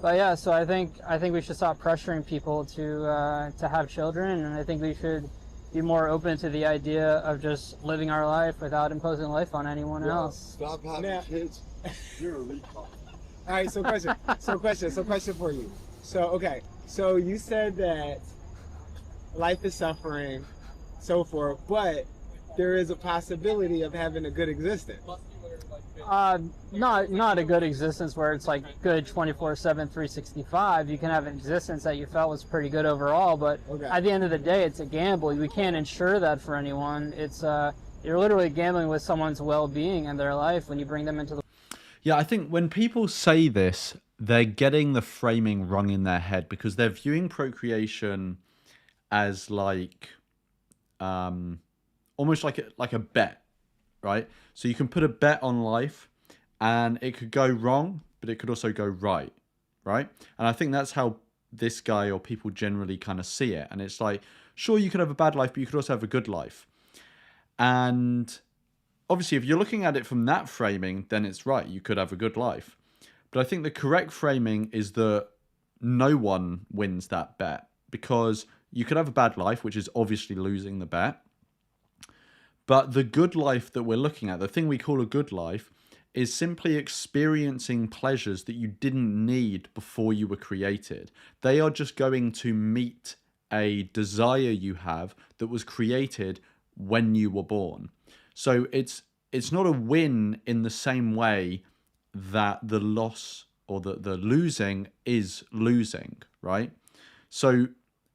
But yeah, so I think we should stop pressuring people to have children, and I think we should be more open to the idea of just living our life without imposing life on anyone else. Stop having kids. You're a retard. All right, so question for you. So you said that life is suffering, so forth, but there is a possibility of having a good existence. Not a good existence where it's like good 24/7, 365. You can have an existence that you felt was pretty good overall, but at the end of the day, it's a gamble. We can't ensure that for anyone. It's you're literally gambling with someone's well-being and their life when you bring them into the. Yeah, I think when people say this, they're getting the framing wrong in their head because they're viewing procreation as like almost like a bet, right? So you can put a bet on life and it could go wrong, but it could also go right? And I think that's how this guy or people generally kind of see it. And it's like, sure, you could have a bad life, but you could also have a good life. And obviously, if you're looking at it from that framing, then it's right. You could have a good life. But I think the correct framing is that no one wins that bet because you could have a bad life, which is obviously losing the bet. But the good life that we're looking at, the thing we call a good life, is simply experiencing pleasures that you didn't need before you were created. They are just going to meet a desire you have that was created when you were born. So it's not a win in the same way that the loss or the losing is losing, right? So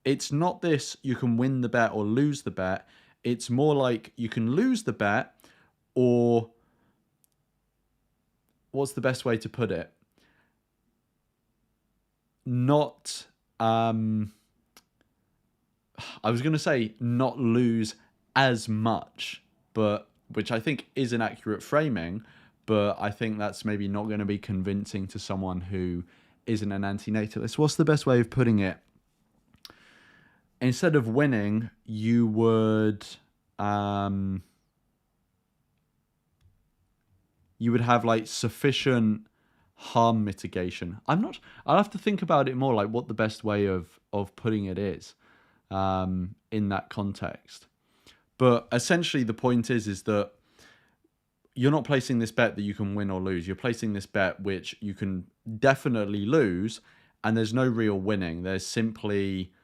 it's not this, you can win the bet or lose the bet. It's more like you can lose the bet, or what's the best way to put it? Not, I was going to say not lose as much, but which I think is an accurate framing, but I think that's maybe not going to be convincing to someone who isn't an antinatalist. What's the best way of putting it? Instead of winning, you would have like sufficient harm mitigation. I'll have to think about it more, like what the best way of putting it is in that context. But essentially the point is that you're not placing this bet that you can win or lose. You're placing this bet which you can definitely lose, and there's no real winning. There's simply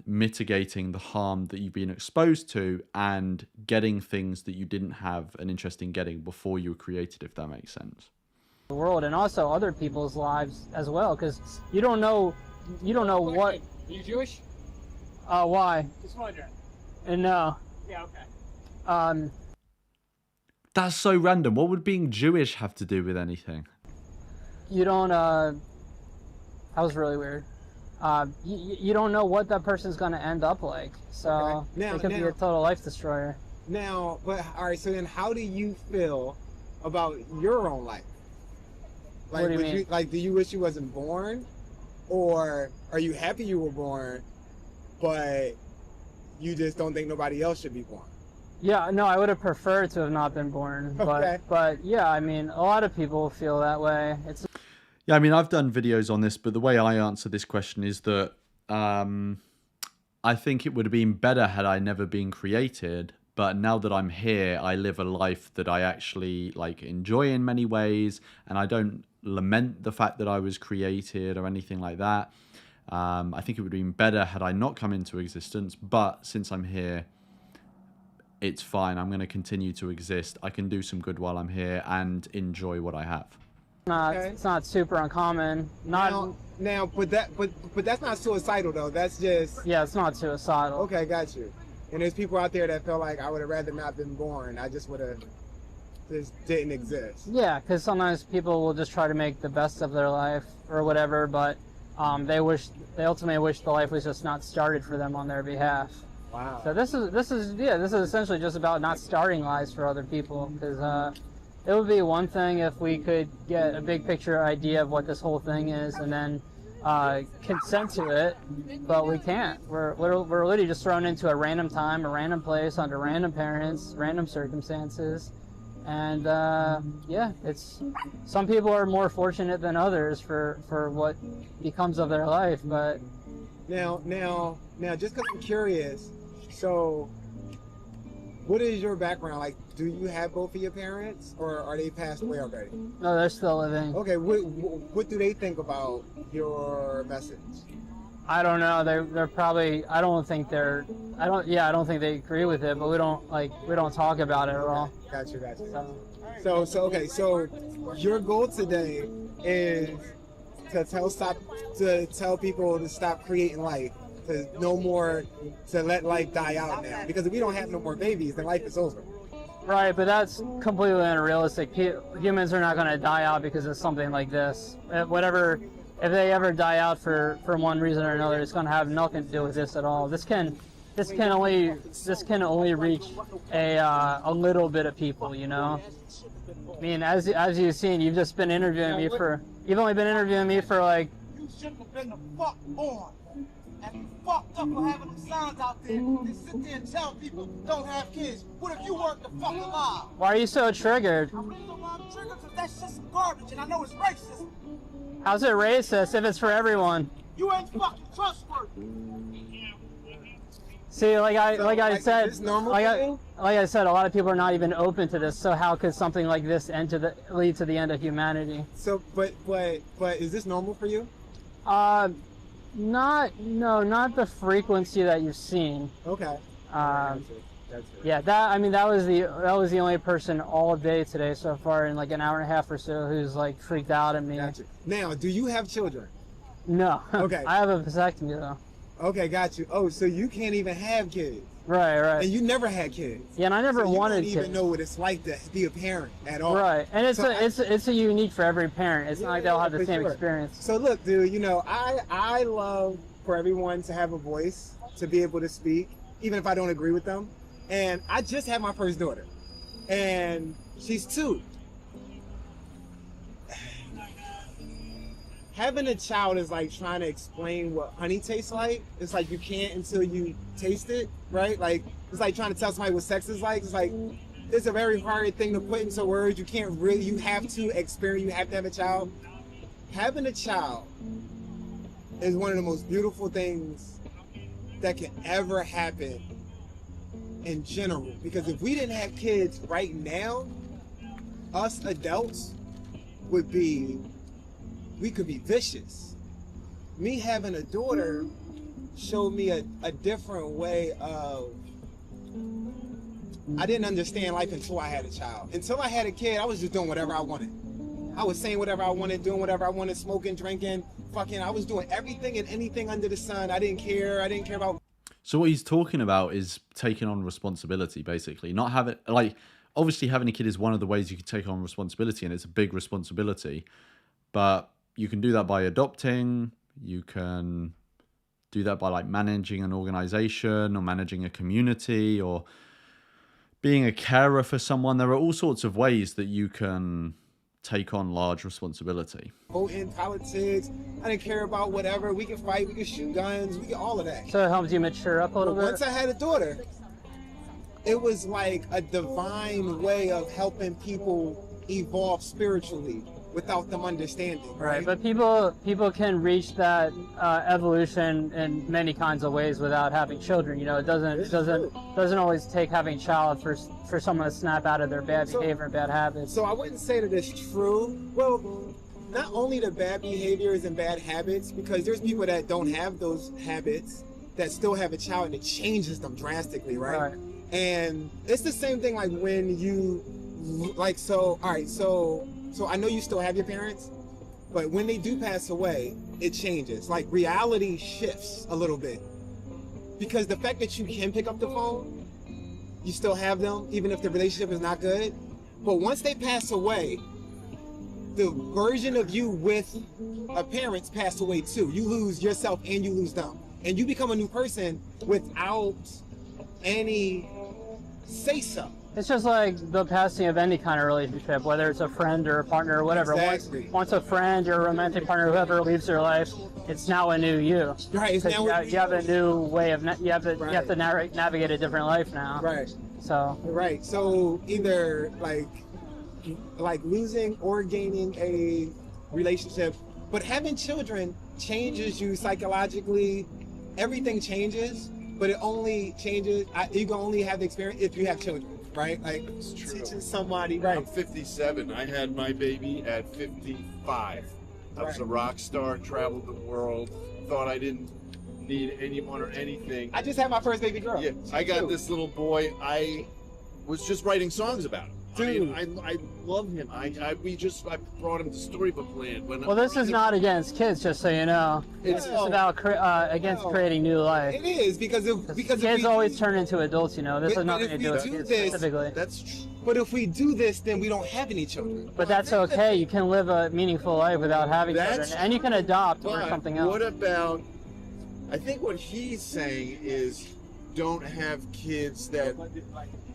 mitigating the harm that you've been exposed to and getting things that you didn't have an interest in getting before you were created, if that makes sense. The world and also other people's lives as well, because you don't know what. Are you Jewish? Why? Just wondering. No. Yeah. Okay. That's so random. What would being Jewish have to do with anything? You don't. That was really weird. You don't know what that person's going to end up like, so it could be a total life destroyer. Now, but all right. So then, how do you feel about your own life? Like, what do you mean? Like, do you wish you wasn't born, or are you happy you were born, but you just don't think nobody else should be born? Yeah, no, I would have preferred to have not been born, but yeah, I mean, a lot of people feel that way. Yeah, I mean, I've done videos on this, but the way I answer this question is that I think it would have been better had I never been created. But now that I'm here, I live a life that I actually like enjoy in many ways, and I don't lament the fact that I was created or anything like that. I think it would have been better had I not come into existence, but since I'm here, it's fine. I'm going to continue to exist. I can do some good while I'm here and enjoy what I have. It's not super uncommon. But that's not suicidal though. That's just it's not suicidal. Okay, got you. And there's people out there that feel like I would have rather not been born. I just would have just didn't exist. Yeah, because sometimes people will just try to make the best of their life or whatever, but they ultimately wish the life was just not started for them on their behalf. Wow. So this is essentially just about not starting lives for other people, because it would be one thing if we could get a big picture idea of what this whole thing is and then consent to it, but we can't. We're literally just thrown into a random time, a random place, under random parents, random circumstances, and it's some people are more fortunate than others for what becomes of their life. But now, just because I'm curious, so what is your background like? Do you have both of your parents, or are they passed away already? No, they're still living. Okay, what do they think about your message? I don't know. They're probably. I don't think they agree with it, but we don't talk about it at all. Gotcha. So okay. So your goal today is to tell people to stop creating life, to let life die out now. Because if we don't have no more babies, then life is over. Right, but that's completely unrealistic. Humans are not going to die out because of something like this. If they ever die out for one reason or another, it's going to have nothing to do with this at all. This can only reach a little bit of people, you know. I mean, as you've seen, you've only been interviewing me for like. You shouldn't have been the fuck on. And you fucked up for having the signs out there and sit there and tell people don't have kids. What if you weren't the fuck alive? Why are you so triggered? I'm triggered because that's just some garbage and I know it's racist. How's it racist if it's for everyone? You ain't fucking trustworthy. See, like I said, a lot of people are not even open to this. So how could something like this lead to the end of humanity? So, but is this normal for you? Not the frequency that you've seen. Okay. Yeah, that was the only person all day today so far in like an hour and a half or so who's like freaked out at me. Gotcha. Now, do you have children? No. Okay. I have a vasectomy though. Okay, got you. Oh, so you can't even have kids. Right. And you never had kids. Yeah, and I never wanted kids. You don't even know what it's like to be a parent at all. Right, and it's a unique for every parent. It's not like they'll have the same experience. So look, dude, you know, I love for everyone to have a voice, to be able to speak, even if I don't agree with them. And I just had my first daughter, and she's 2. Having a child is like trying to explain what honey tastes like. It's like you can't until you taste it, right? Like it's like trying to tell somebody what sex is like. It's like it's a very hard thing to put into words. You have to experience, you have to have a child. Having a child is one of the most beautiful things that can ever happen in general. Because if we didn't have kids right now, us adults we could be vicious. Me having a daughter showed me a different way of, I didn't understand life until I had a child. Until I had a kid, I was just doing whatever I wanted. I was saying whatever I wanted, doing whatever I wanted, smoking, drinking, fucking, I was doing everything and anything under the sun. I didn't care about. So what he's talking about is taking on responsibility, basically. Not having, like, obviously having a kid is one of the ways you can take on responsibility, and it's a big responsibility. But you can do that by adopting. You can do that by like managing an organization or managing a community or being a carer for someone. There are all sorts of ways that you can take on large responsibility. Vote in politics. I didn't care about whatever. We can fight. We can shoot guns. We can all of that. So it helps you mature up a little bit? Once I had a daughter, it was like a divine way of helping people evolve spiritually without them understanding. Right, but people can reach that evolution in many kinds of ways without having children. You know, it doesn't always take having a child for someone to snap out of their bad behavior and bad habits. So I wouldn't say that it's true. Well, not only the bad behaviors and bad habits, because there's people that don't have those habits that still have a child and it changes them drastically, right? And it's the same thing like when you like, so all right, so I know you still have your parents, but when they do pass away, it changes. Like reality shifts a little bit. Because the fact that you can pick up the phone, you still have them, even if the relationship is not good. But once they pass away, the version of you with a parent's passed away too. You lose yourself and you lose them. And you become a new person without any say-so. It's just like the passing of any kind of relationship, whether it's a friend or a partner or whatever. Exactly. Once a friend or a romantic partner, whoever leaves your life, it's now a new you. Right. It's now you have a new way of you have to navigate a different life now. Right. So. Right. So either like losing or gaining a relationship, but having children changes you psychologically. Everything changes, but it only changes. You can only have the experience if you have children. Right? Like teaching somebody. Right. I'm 57. I had my baby at 55. I was a rock star, traveled the world, thought I didn't need anyone or anything. I just had my first baby girl. Yeah, I got this little boy. I was just writing songs about him. Dude. I love him. I brought him to Storybook Land. Well, this is not against kids, just so you know. It's about against creating new life. It is because kids always turn into adults. You know, this has nothing to do with kids specifically. That's true. But if we do this, then we don't have any children. But that's okay. You can live a meaningful life without having children, and you can adopt or something else. What about? I think what he's saying is, don't have kids that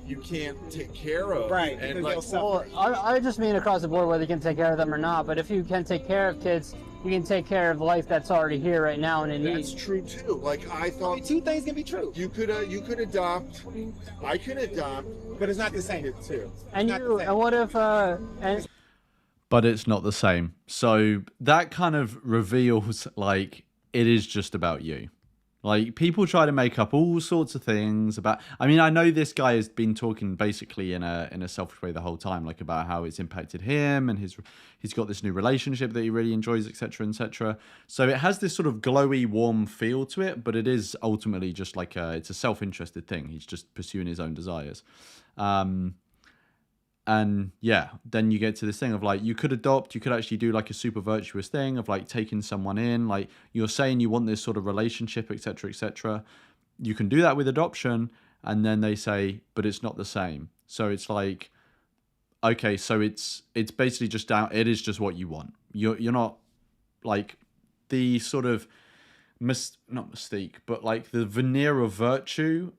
you can't take care of. Right. And well, I just mean across the board whether you can take care of them or not. But if you can take care of kids, you can take care of life that's already here right now and in need. That's true too. Like I thought, two things can be true. You could adopt. I could adopt, but it's not the same too. And what if But it's not the same. So that kind of reveals like it is just about you. Like, people try to make up all sorts of things about... I mean, I know this guy has been talking basically in a selfish way the whole time, like about how it's impacted him and he's got this new relationship that he really enjoys, etc., etc. So it has this sort of glowy, warm feel to it, but it is ultimately just like it's a self-interested thing. He's just pursuing his own desires. And yeah, then you get to this thing of like, you could adopt, you could actually do like a super virtuous thing of like taking someone in, like you're saying you want this sort of relationship, etc., etc. You can do that with adoption, and then they say, but it's not the same. So it's like, okay, so it's basically just down, it is just what you want. You're not like the sort of not mystique, but like the veneer of virtue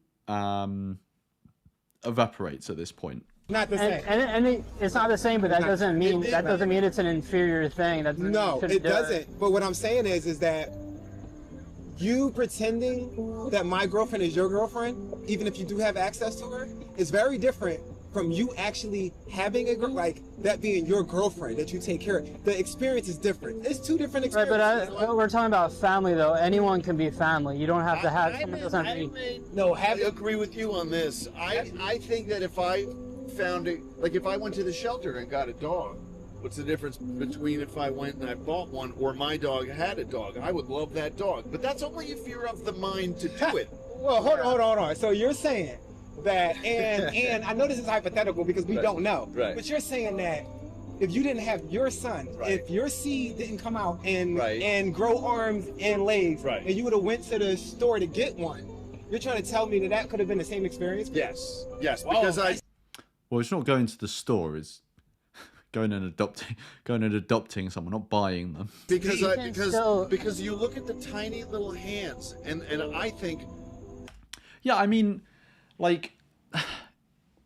evaporates at this point. Not the same. And it's not the same, but that doesn't mean it's an inferior thing. No, it doesn't. But what I'm saying is that you pretending that my girlfriend is your girlfriend, even if you do have access to her, is very different from you actually having a girl, like that being your girlfriend that you take care of. The experience is different. It's two different experiences. Right, but we're talking about family, though. Anyone can be family. You don't have to have someone doesn't have to be. No, I agree with you on this. I think that if I found it, like if I went to the shelter and got a dog, what's the difference between if I went and I bought one or my dog had a dog? I would love that dog, but that's only if you're of the mind to do it. Well, hold on. So you're saying that, and I know this is hypothetical because we don't know, right. But you're saying that if you didn't have your son, if your seed didn't come out and grow arms and legs, and you would have went to the store to get one, you're trying to tell me that could have been the same experience? Yes, because Well, it's not going to the store, it's going and adopting someone, not buying them. Because you look at the tiny little hands, and I think... Yeah, I mean, like,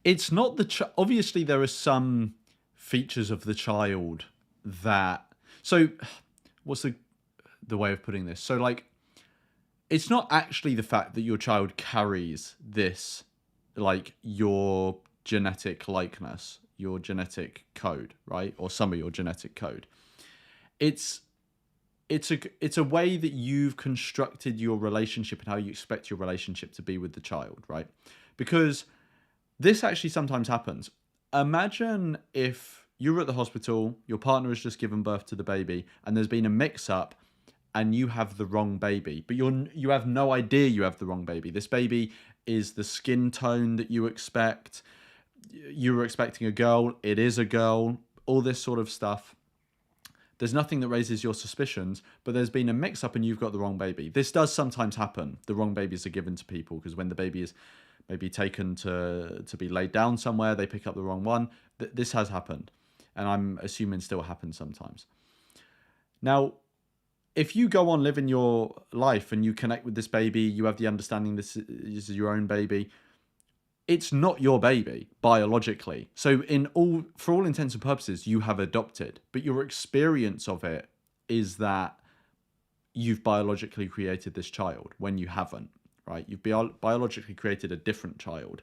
it's not the... Obviously, there are some features of the child that... So, what's the way of putting this? So, like, it's not actually the fact that your child carries this, like, your genetic likeness, your genetic code, right? Or some of your genetic code. It's a way that you've constructed your relationship and how you expect your relationship to be with the child, right? Because this actually sometimes happens. Imagine if you're at the hospital, your partner has just given birth to the baby, and there's been a mix-up, and you have the wrong baby, but you have no idea you have the wrong baby. This baby is the skin tone that you expect. You were expecting a girl, it is a girl, all this sort of stuff. There's nothing that raises your suspicions, but there's been a mix-up and you've got the wrong baby. This does sometimes happen. The wrong babies are given to people because when the baby is maybe taken to be laid down somewhere, they pick up the wrong one. This has happened, and I'm assuming still happens sometimes. Now, if you go on living your life and you connect with this baby, you have the understanding this is your own baby, it's not your baby biologically. So for all intents and purposes, you have adopted, but your experience of it is that you've biologically created this child when you haven't, right? You've biologically created a different child.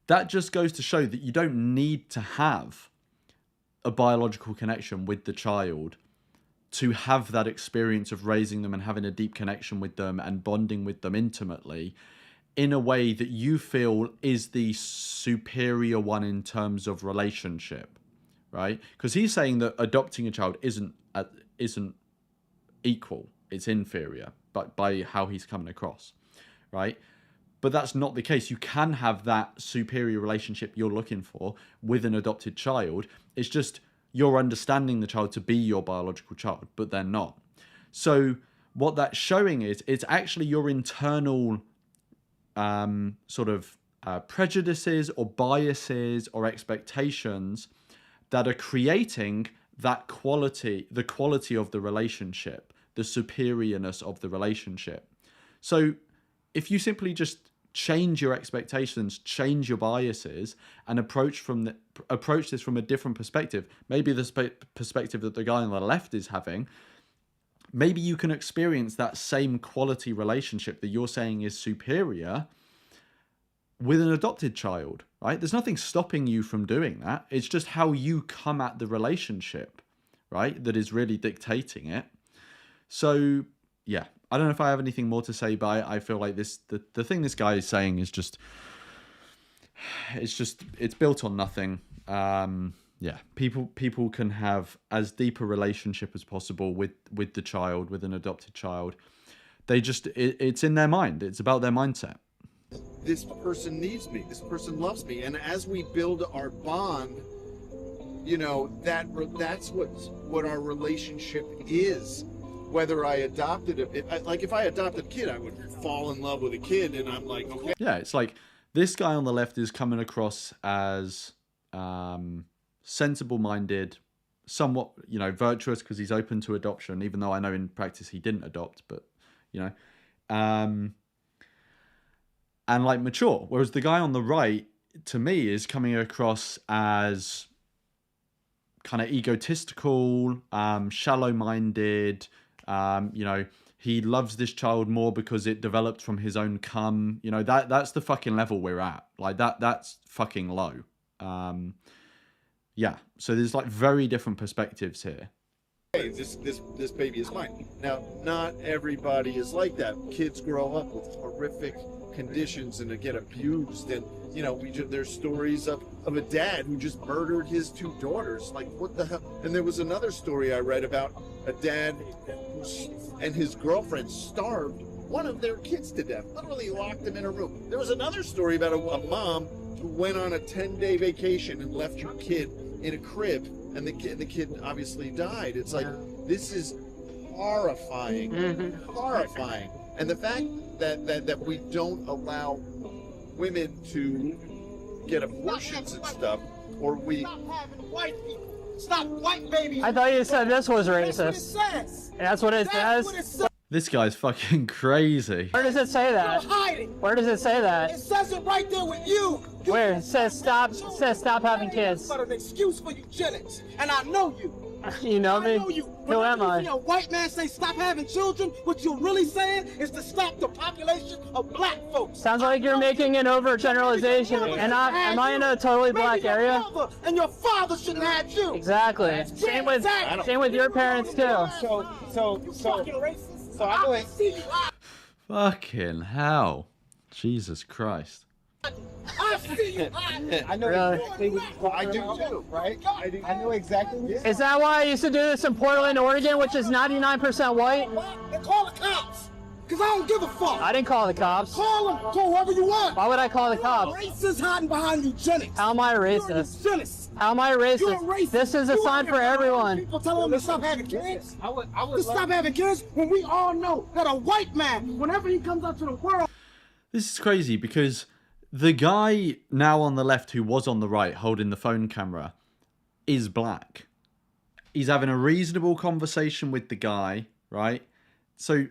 That just goes to show that you don't need to have a biological connection with the child to have that experience of raising them and having a deep connection with them and bonding with them intimately in a way that you feel is the superior one in terms of relationship, right? Because he's saying that adopting a child isn't equal, it's inferior, but by how he's coming across, right? But that's not the case. You can have that superior relationship you're looking for with an adopted child. It's just you're understanding the child to be your biological child, but they're not. So what that's showing is it's actually your internal prejudices or biases or expectations that are creating that quality, the quality of the relationship, the superiorness of the relationship. So if you simply just change your expectations, change your biases, and approach this from a different perspective, maybe the perspective that the guy on the left is having, maybe you can experience that same quality relationship that you're saying is superior with an adopted child, right? There's nothing stopping you from doing that. It's just how you come at the relationship, right, that is really dictating it. So, yeah, I don't know if I have anything more to say, but I feel like the thing this guy is saying is just, it's built on nothing. Yeah, people can have as deep a relationship as possible with the child, with an adopted child. It's in their mind. It's about their mindset. This person needs me. This person loves me. And as we build our bond, you know, that's what our relationship is. Whether I adopted if I adopted a kid, I would fall in love with a kid, and I'm like, okay. Yeah, it's like this guy on the left is coming across as sensible-minded, somewhat, you know, virtuous because he's open to adoption, even though I know in practice he didn't adopt, but, you know, and like mature. Whereas the guy on the right, to me, is coming across as kind of egotistical, shallow-minded. You know, he loves this child more because it developed from his own cum. You know, that's the fucking level we're at. Like that's fucking low. Yeah. So there's like very different perspectives here. Hey, this baby is mine. Now, not everybody is like that. Kids grow up with horrific conditions and get abused, and you know, there's stories of a dad who just murdered his 2 daughters. Like, what the hell? And there was another story I read about a dad and his girlfriend starved one of their kids to death, literally locked them in a room. There was another story about a mom who went on a 10-day vacation and left her kid in a crib, and the kid obviously died. It's like, this is horrifying. Horrifying. And the fact that we don't allow women to get abortions and stuff, or we Stop having white people. Stop white babies. I thought you said this was racist. That's what it says. That's what it That's says? what it says. This guy's fucking crazy. Where does it say that? You're hiding. Where does it say that? It says it right there with you. Where? It says stop having kids. But an excuse for eugenics, and I know you. You know me? I know you. Who am I? When a white man say stop having children, what you're really saying is to stop the population of black folks. Sounds like you're making an overgeneralization. And am I in a totally black area? And your father shouldn't have you. Exactly. Same with your parents too. So I know it. Fucking hell. Jesus Christ. I see you. I know exactly what I do too, right? I know exactly what Is that why I used to do this in Portland, Oregon, which is 99% white? They call the cops. Because I don't give a fuck. I didn't call the cops. Call them. Call whoever you want. Why would I call the cops? Racist hiding behind eugenics. How am I racist? How am I racist? This is a sign for everyone. People telling them to stop having kids. To stop having kids when we all know that a white man, whenever he comes out to the world. This is crazy because the guy now on the left who was on the right holding the phone camera is black. He's having a reasonable conversation with the guy, right? So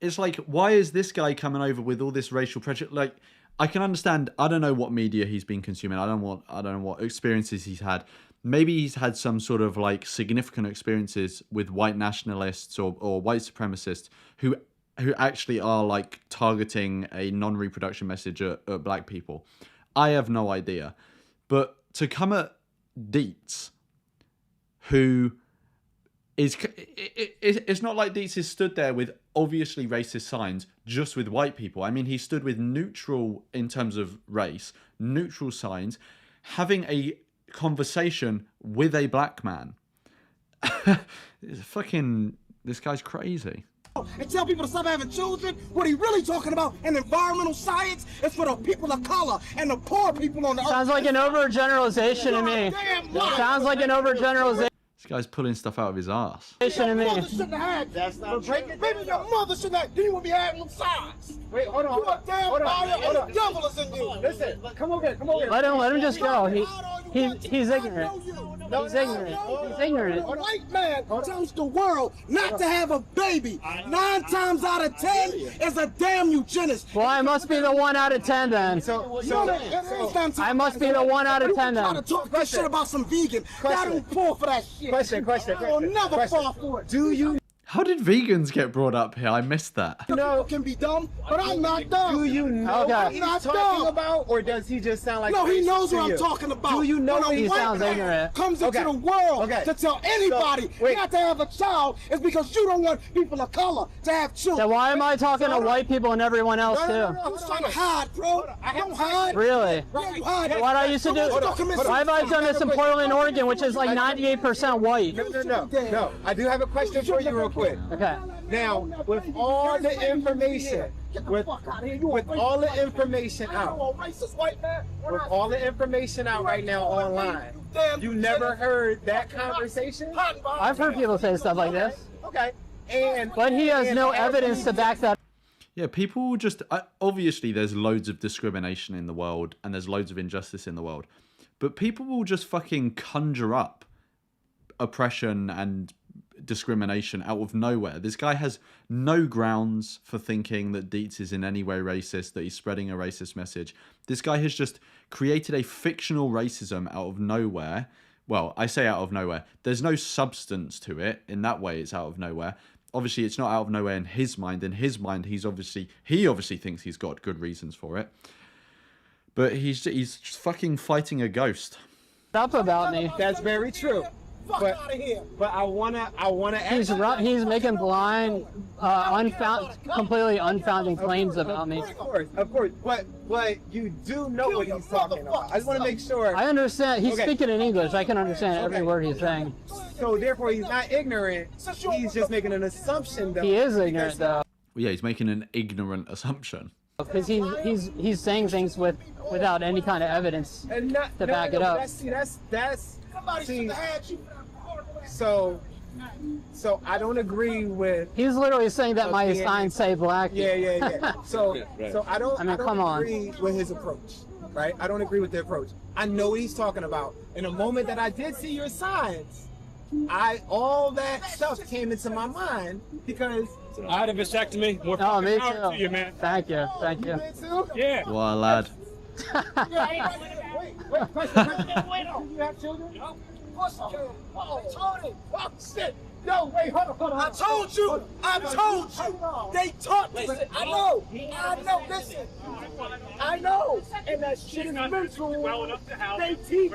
it's like, why is this guy coming over with all this racial prejudice? Like, I can understand. I don't know what media he's been consuming. I don't know what experiences he's had. Maybe he's had some sort of like significant experiences with white nationalists or white supremacists who actually are like targeting a non-reproduction message at black people. I have no idea. But to come at Dietz, who is, it's not like Dietz has stood there with obviously racist signs just with white people. I mean, he stood with neutral in terms of race, neutral signs, having a conversation with a black man. It's fucking This guy's crazy. And tell people to stop having children. What he really talking about in environmental science is for the people of color and the poor people on the earth. Sounds like an overgeneralization to me. Sounds like an overgeneralization. This guy's pulling stuff out of his ass. Your mother shouldn't have had. That's not true. Maybe your mother shouldn't have. Then you would be having them sides. Wait, hold on. You a damn liar and the devil is in you. Listen, come over here. Come over here. Let him just go. He's ignorant. He's ignorant. He's ignorant. A white man tells the world not to have a baby. 9 times out of 10 is a damn eugenist. Well, I must be the 1 out of 10 then. I must be the 1 out of 10 then. Try to talk this shit about some vegan. I don't fall for that shit. Question. I will never fall for it. Do you? How did vegans get brought up here? I missed that. No, can be dumb, but I'm not dumb. Do you know what he's talking about, or does he just sound like? No, he knows what I'm talking about. Do you know when he sounds ignorant? Comes into the world to tell anybody not to have a child is because you don't want people of color to have children. Then why am I talking to white people and everyone else too? I'm trying to hide, bro. Don't hide. Really? Yeah, you hide. What I used to do? Why have I done this in Portland, Oregon, which is like 98% white? No. I do have a question for you, real quick. Okay. Now, with all the information, with all the information out, with all the information out right now online, you never heard that conversation? I've heard people say stuff like this. Okay. But he has no evidence to back that. Yeah, people just... obviously, there's loads of discrimination in the world, and there's loads of injustice in the world. But people will just fucking conjure up oppression and discrimination out of nowhere. This guy has no grounds for thinking that Dietz is in any way racist, that he's spreading a racist message. This guy has just created a fictional racism out of nowhere. Well, I say out of nowhere. There's no substance to it. In that way, it's out of nowhere. Obviously, it's not out of nowhere in his mind. In his mind, he obviously thinks he's got good reasons for it. But he's just fucking fighting a ghost. Stop about me. That's very true. But I wanna ask. He's making blind, completely unfounded claims about me. Of course. But you do know what he's talking about. I just want to make sure. I understand. He's speaking in English. I can understand every word he's saying. So therefore, he's not ignorant. He's just making an assumption. Though. He is ignorant, though. Well, yeah, he's making an ignorant assumption. Because he's saying things without any kind of evidence to back it up. That's. So I don't agree with. He's literally saying that my signs say black. Yeah. So I don't agree on. with his approach, right? I don't agree with the approach. I know what he's talking about. In the moment that I did see your signs, all that stuff came into my mind because. I had a vasectomy. More me power too. to you, man. Thank you. Yeah. Well, lad. Wait. You have children? No. Tony! Oh, shit! No, wait, hold on. I told you! They taught me. I know. Listen. I know. And that shit is mental. They teach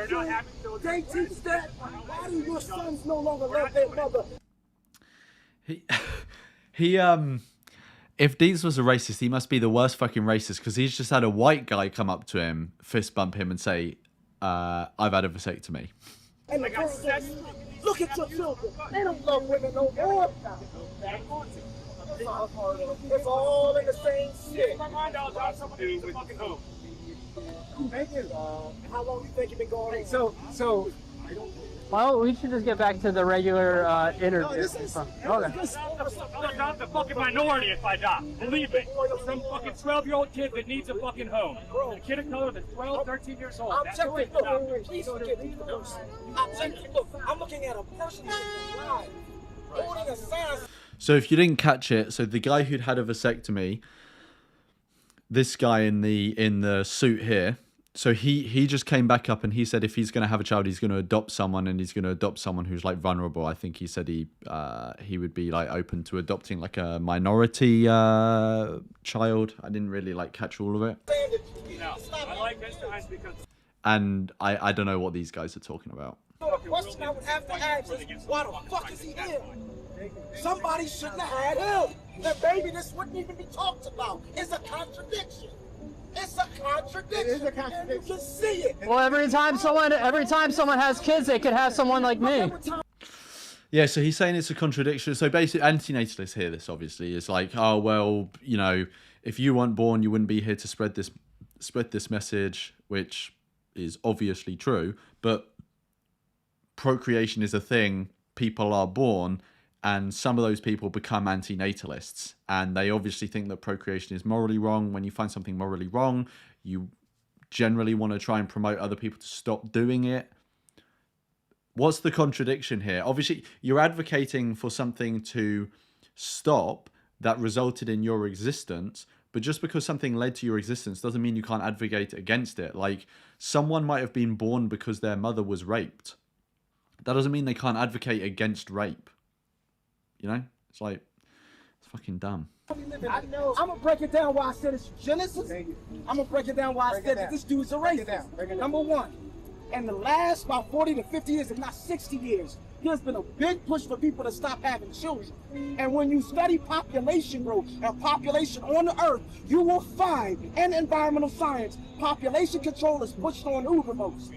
that. Why do your sons no longer love their mother? If Dietz was a racist, he must be the worst fucking racist because he's just had a white guy come up to him, fist bump him, and say, "I've had a vasectomy." And look at your children. They don't love women no more. It's all in the same shit. How long do you think you've been going? So. Well, we should just get back to the regular interview. I'm not the fucking minority if I die. Believe me. Some fucking 12-year-old kid that needs a fucking home. A kid of color that's 12, 13 years old. I'm looking at a person who's alive, holding a sign. So if you didn't catch it, so the guy who'd had a vasectomy, this guy in the suit here, so he just came back up and he said if he's going to have a child, he's going to adopt someone, and he's going to adopt someone who's like vulnerable. I think he said he would be like open to adopting like a minority child. I didn't really like catch all of it. No, I like this guy because. And I don't know what these guys are talking about. The question I would have to ask is, why the fuck is he here? Somebody shouldn't have had him. Then maybe this wouldn't even be talked about. It's a contradiction. It's a contradiction. And you can see it. Well, every time someone has kids, they could have someone like me. Yeah, so he's saying it's a contradiction. So basically, antinatalists hear this, obviously. It's like, oh, well, you know, if you weren't born, you wouldn't be here to spread this message, which is obviously true. But procreation is a thing. People are born, and some of those people become antinatalists. And they obviously think that procreation is morally wrong. When you find something morally wrong, you generally want to try and promote other people to stop doing it. What's the contradiction here? Obviously, you're advocating for something to stop that resulted in your existence, but just because something led to your existence doesn't mean you can't advocate against it. Like, someone might have been born because their mother was raped. That doesn't mean they can't advocate against rape. You know? It's like, it's fucking dumb. I'm gonna break it down why I said it's Genesis. I'm gonna break it down why I said that this dude's a racist. Number one. In the last about 40 to 50 years, if not 60 years, there's been a big push for people to stop having children. And when you study population growth and population on the earth, you will find in environmental science, population control is pushed on ubermost.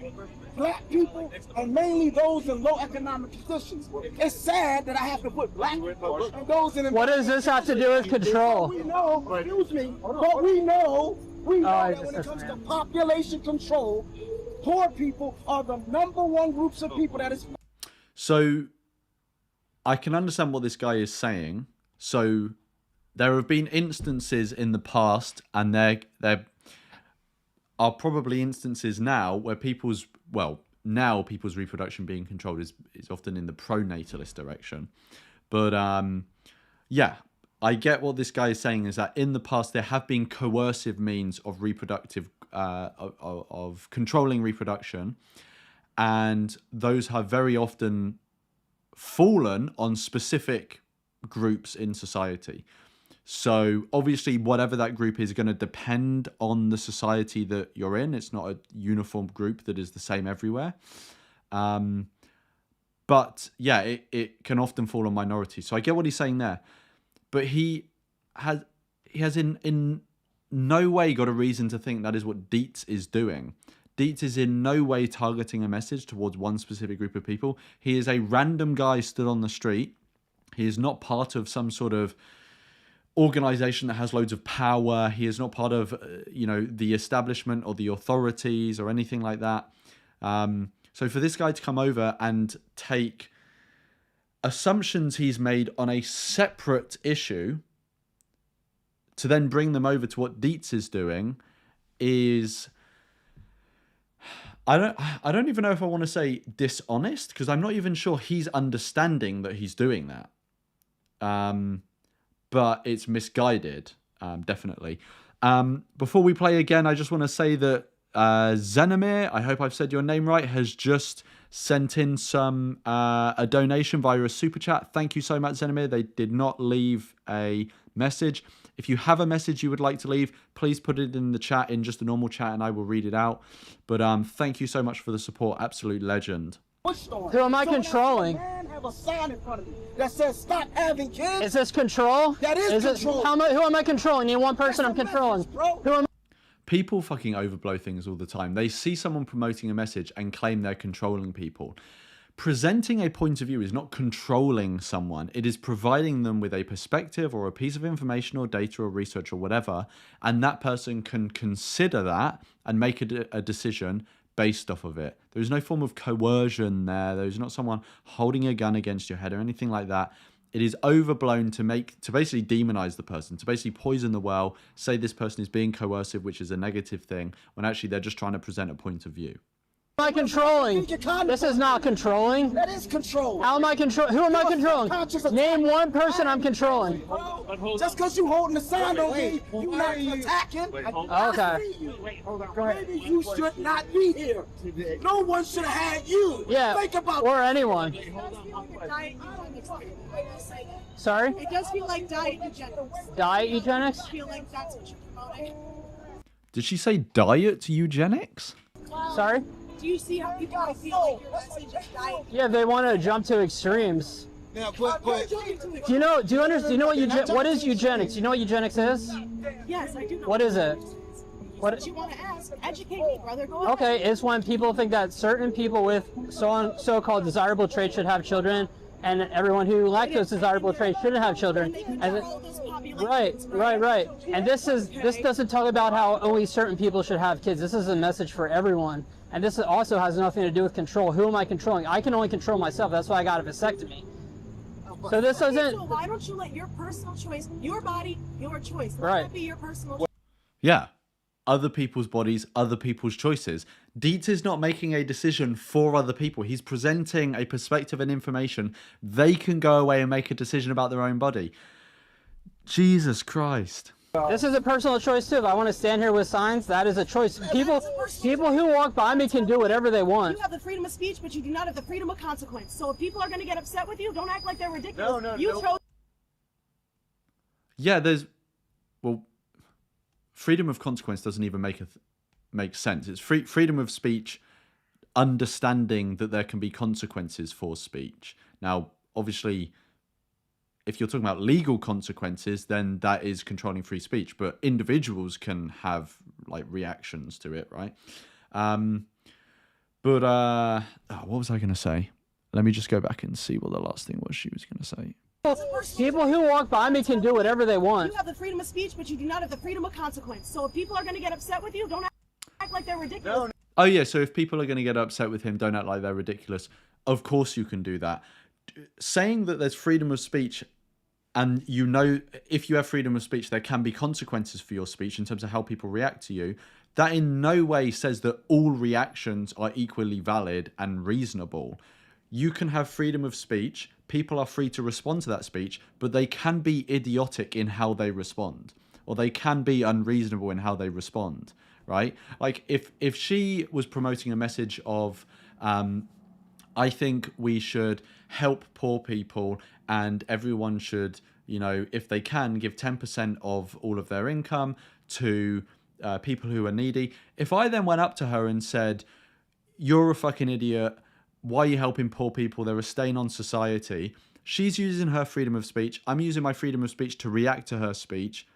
Black people, and mainly those in low economic positions. It's sad that I have to put black people and those in... What does this have to do with control? We know, excuse me, but we know that when it comes to population control, poor people are the #1 groups of people that is... So, I can understand what this guy is saying. So, there have been instances in the past, and there are probably instances now where people's reproduction being controlled is often in the pro-natalist direction. But, yeah, I get what this guy is saying is that in the past there have been coercive means of reproductive of controlling reproduction, and those have very often fallen on specific groups in society. So obviously whatever that group is going to depend on the society that you're in. It's not a uniform group that is the same everywhere. But yeah, it can often fall on minorities. So I get what he's saying there, but he has in no way got a reason to think that is what Dietz is doing. Dietz is in no way targeting a message towards one specific group of people. He is a random guy stood on the street. He is not part of some sort of organization that has loads of power. He is not part of, the establishment or the authorities or anything like that. So for this guy to come over and take assumptions he's made on a separate issue to then bring them over to what Dietz is doing is, I don't even know if I want to say dishonest, because I'm not even sure he's understanding that he's doing that. But it's misguided, definitely. Before we play again, I just want to say that Zenomir, I hope I've said your name right, has just sent in a donation via a super chat. Thank you so much, Zenomir. They did not leave a message. If you have a message you would like to leave, please put it in the chat, in just a normal chat, and I will read it out. But thank you so much for the support. Absolute legend. Who am I controlling? Have a sign in front of me that says stop having kids. Is this control? That is control. Who am I controlling? Need one person I'm controlling. People fucking overblow things all the time. They see someone promoting a message and claim they're controlling people. Presenting a point of view is not controlling someone. It is providing them with a perspective or a piece of information or data or research or whatever, and that person can consider that and make a decision based off of it. There is no form of coercion there. There is not someone holding a gun against your head or anything like that. It is overblown to basically demonize the person, to basically poison the well, say this person is being coercive, which is a negative thing, when actually they're just trying to present a point of view. Who am I controlling? This is not controlling. That is control. How am I controlling? Who am I controlling? Name one person I'm controlling. Just because you holding the sign don't mean you not attacking. Okay. Wait, hold on. Go ahead. Maybe you should not be here. No one should have had you. Yeah. Think about or anyone. Sorry? It does feel like diet eugenics. Diet eugenics? I feel like that's what you're promoting. Did she say diet eugenics? Sorry? Do you see how people feel like your message is diet? Yeah, they want to jump to extremes. Now, do you know what is eugenics? Do you know what eugenics is? Yes, I do know. What is it? What you want to ask? Educate me, brother. Go ahead. Okay, it's when people think that certain people with so-called desirable traits should have children, and everyone who lactose desirable traits shouldn't have children. And right. And this doesn't talk about how only certain people should have kids. This is a message for everyone. And this also has nothing to do with control. Who am I controlling? I can only control myself. That's why I got a vasectomy. So this doesn't. So why don't you let your personal choice, your body, your choice, let right. that be your personal choice? Yeah. Other people's bodies, other people's choices. Dietz is not making a decision for other people. He's presenting a perspective and information. They can go away and make a decision about their own body. Jesus Christ. This is a personal choice too. If I want to stand here with signs, that is a choice. People who walk by me can do whatever they want. You have the freedom of speech, but you do not have the freedom of consequence. So if people are going to get upset with you, don't act like they're ridiculous. No. You chose. Yeah, freedom of consequence doesn't even make sense. It's freedom of speech, understanding that there can be consequences for speech. Now, obviously, if you're talking about legal consequences, then that is controlling free speech. But individuals can have like reactions to it, right? What was I going to say? Let me just go back and see what the last thing was she was going to say. People who walk by me can do whatever they want. You have the freedom of speech, but you do not have the freedom of consequence. So if people are going to get upset with you, don't act like they're ridiculous. Oh yeah, so if people are going to get upset with him, don't act like they're ridiculous. Of course you can do that. Saying that there's freedom of speech, and you know if you have freedom of speech, there can be consequences for your speech in terms of how people react to you, that in no way says that all reactions are equally valid and reasonable. You can have freedom of speech. People are free to respond to that speech, but they can be idiotic in how they respond, or they can be unreasonable in how they respond, right? Like if she was promoting a message of, I think we should help poor people and everyone should, you know, if they can, give 10% of all of their income to people who are needy. If I then went up to her and said, you're a fucking idiot, why are you helping poor people? They're a stain on society. She's using her freedom of speech. I'm using my freedom of speech to react to her speech.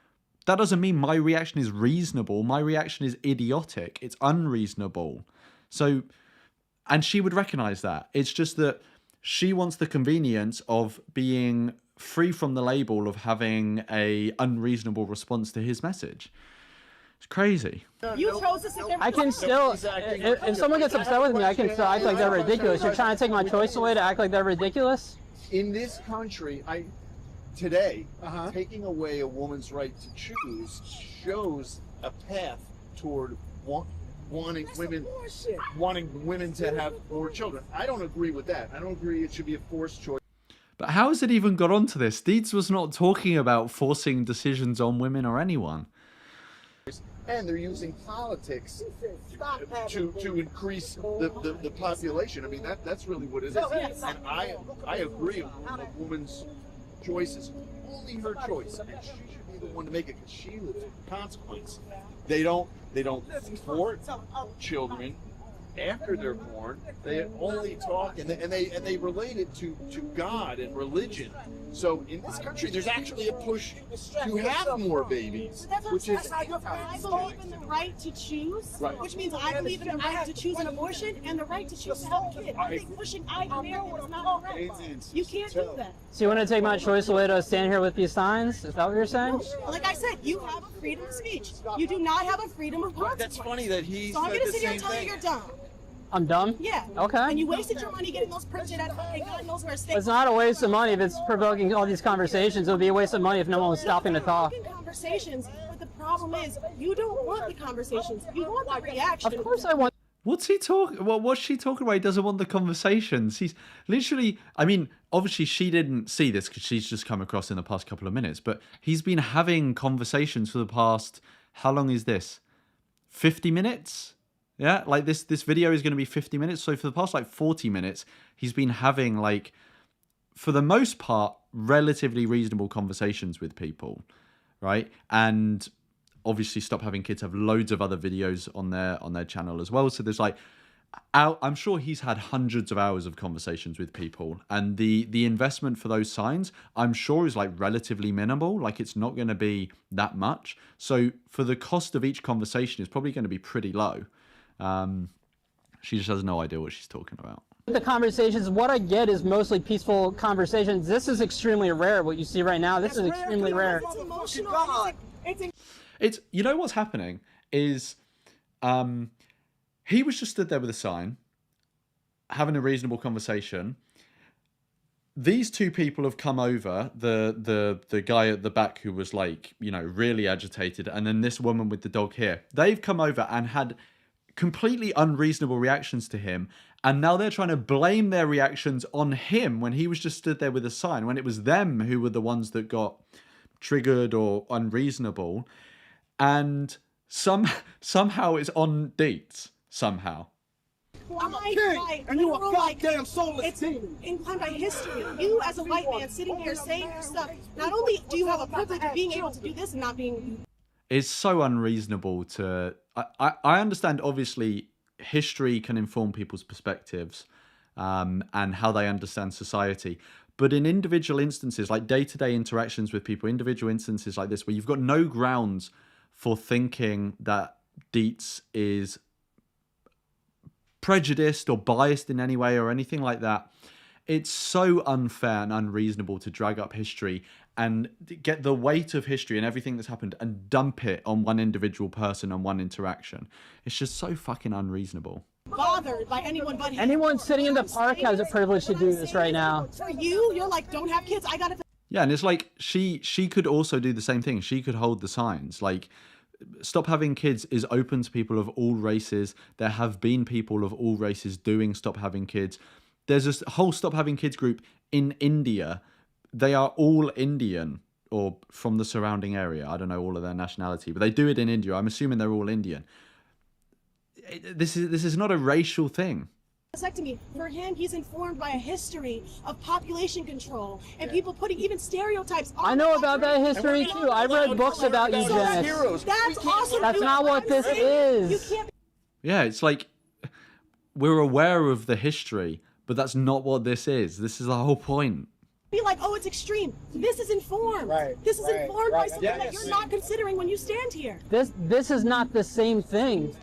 That doesn't mean my reaction is reasonable. My reaction is idiotic. It's unreasonable. So, and she would recognize that. It's just that she wants the convenience of being free from the label of having a unreasonable response to his message. It's crazy. You chose to sit there. I can still, if someone gets upset with me, I can still act like they're ridiculous. You're trying to take my choice away to act like they're ridiculous? In this country, today, taking away a woman's right to choose shows a path toward wanting women to have more children. I don't agree with that. I don't agree it should be a forced choice. But how has it even got onto this? Dietz was not talking about forcing decisions on women or anyone. And they're using politics to increase the population. I mean, that's really what it is. And I agree with a woman's choices. Only her choice. And she should be the one to make it because she lives with the consequence. They don't support children after they're born. They only talk and they relate it to God and religion. So in this country, there's actually a push to have more babies, which is. I believe in the right to choose, which means I believe in the right to choose an abortion and the right to choose to have a kid. I think pushing either barrier is not correct. You can't do that. So you want to take my choice away to stand here with these signs? Is that what you're saying? Like I said, you have a freedom of speech. You do not have a freedom of consequence. That's funny that he So I'm said going to the sit here same and tell you thing. you're dumb. I'm dumb? Yeah. Okay. And you wasted your money getting those printed at God knows where state. It's not a waste of money if it's provoking all these conversations. It would be a waste of money if no one was stopping to talk. Conversations, but the problem is you don't want the conversations. You want the reaction. Of course I want. What's he talking? Well, what's she talking about? He doesn't want the conversations. He's literally. I mean, obviously she didn't see this because she's just come across in the past couple of minutes. But he's been having conversations for the past. How long is this? 50 minutes. Yeah, like this video is going to be 50 minutes. So for the past like 40 minutes, he's been having like, for the most part, relatively reasonable conversations with people, right? And obviously Stop Having Kids have loads of other videos on their channel as well. So there's like, I'm sure he's had hundreds of hours of conversations with people, and the investment for those signs, I'm sure, is like relatively minimal. Like it's not going to be that much. So for the cost of each conversation, it's probably going to be pretty low. She just has no idea what she's talking about. The conversations, what I get is mostly peaceful conversations. This is extremely rare. What you see right now, this is extremely rare. It's emotional. It's, you know what's happening is, he was just stood there with a sign, having a reasonable conversation. These two people have come over, the guy at the back who was like, you know, really agitated, and then this woman with the dog here. They've come over and had completely unreasonable reactions to him, and now they're trying to blame their reactions on him when he was just stood there with a sign, when it was them who were the ones that got triggered or unreasonable. And somehow it's on dates, somehow. I'm a king, and you a goddamn soulless demon. Inclined by history. You, as a white man, sitting here saying your stuff, not only do you have a privilege of being able to do this and not being... It's so unreasonable to... I understand, obviously, history can inform people's perspectives and how they understand society. But in individual instances, like day-to-day interactions with people, individual instances like this, where you've got no grounds for thinking that Dietz is prejudiced or biased in any way or anything like that, it's so unfair and unreasonable to drag up history and get the weight of history and everything that's happened and dump it on one individual person and one interaction. It's just so fucking unreasonable. Bothered by anyone but him. Anyone sitting in the park has a privilege to do this right now. For you, you're like, don't have kids, I gotta... Yeah, and it's like, she could also do the same thing. She could hold the signs. Like, Stop Having Kids is open to people of all races. There have been people of all races doing Stop Having Kids. There's a whole Stop Having Kids group in India. They are all Indian or from the surrounding area. I don't know all of their nationality, but they do it in India. I'm assuming they're all Indian. This is not a racial thing. Vasectomy, for him, he's informed by a history of population control and people putting even stereotypes on... I know about that history too. I read books about eugenics. That's awesome. That's not what this is. Yeah, it's like, we're aware of the history, but that's not what this is. This is the whole point. Be like, oh, it's extreme. This is informed. This is informed by something that you're not considering when you stand here. This is not the same thing.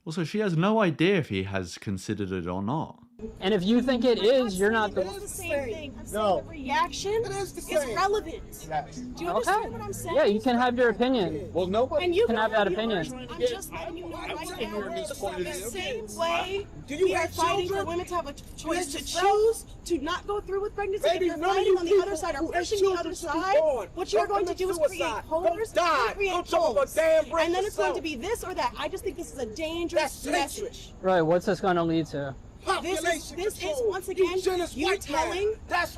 Also, she has no idea if he has considered it or not. And if you think it is, you're not the... It is the same thing. I'm saying the reaction is relevant. Do you understand what I'm saying? Yeah, you can have your opinion. Well, nobody and you can have that opinion. I'm just letting you know right now. The same way we are fighting for women to have a choice to choose to not go through with pregnancy. If you're fighting on the other side or pushing the other side, what you're going to do is create holders, create holes. And then it's going to be this or that. I just think this is a dangerous message. Right, what's this going to lead to? This is once again you telling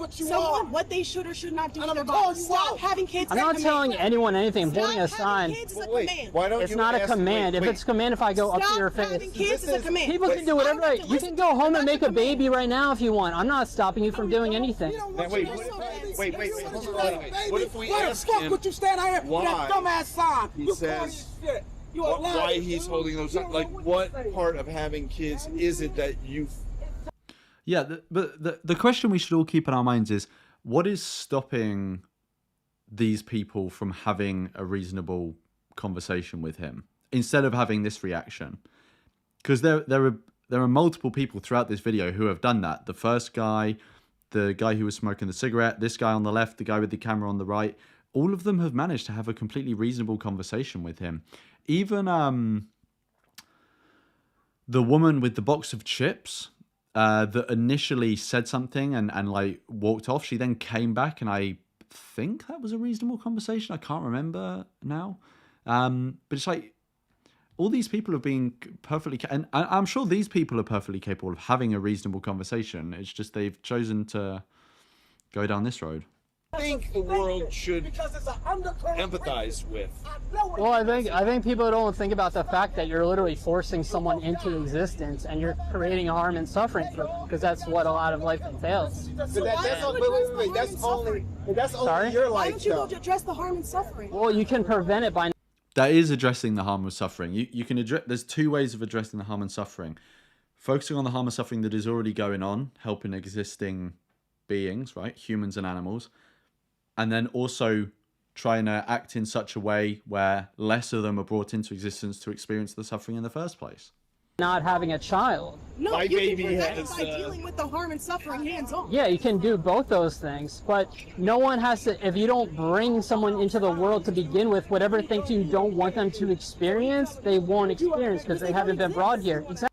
someone what they should or should not do with their body. Stop having kids. I'm not telling anyone anything. I'm holding a sign. It's not a command. If it's a command, if I go up to your face. People can do whatever. You can go home and make a baby right now if you want. I'm not stopping you from doing anything. Wait. What if we ask him why he says why he's holding those, like, what part of having kids is it that you... Yeah, but the question we should all keep in our minds is, what is stopping these people from having a reasonable conversation with him instead of having this reaction? Because there are multiple people throughout this video who have done that. The first guy, the guy who was smoking the cigarette, this guy on the left, the guy with the camera on the right, all of them have managed to have a completely reasonable conversation with him. Even the woman with the box of chips that initially said something and like walked off, she then came back, and I think that was a reasonable conversation. I can't remember now. But it's like, all these people have been perfectly... And I'm sure these people are perfectly capable of having a reasonable conversation. It's just they've chosen to go down this road. I think the world should empathize with. Well, I think people don't think about the fact that you're literally forcing someone into existence and you're creating harm and suffering for them, because that's what a lot of life entails. That's only your life. Why don't you go to address the harm and suffering? Well, you can prevent it by... That is addressing the harm and suffering. You can address... There's two ways of addressing the harm and suffering. Focusing on the harm and suffering that is already going on, helping existing beings, right? Humans and animals. And then also trying to act in such a way where less of them are brought into existence to experience the suffering in the first place. not having a child. No, My you baby can prevent has, it by dealing with the harm and suffering hands-on. Yeah, you can do both those things, but no one has to, if you don't bring someone into the world to begin with, whatever things you don't want them to experience, they won't experience because they haven't been brought here. Exactly.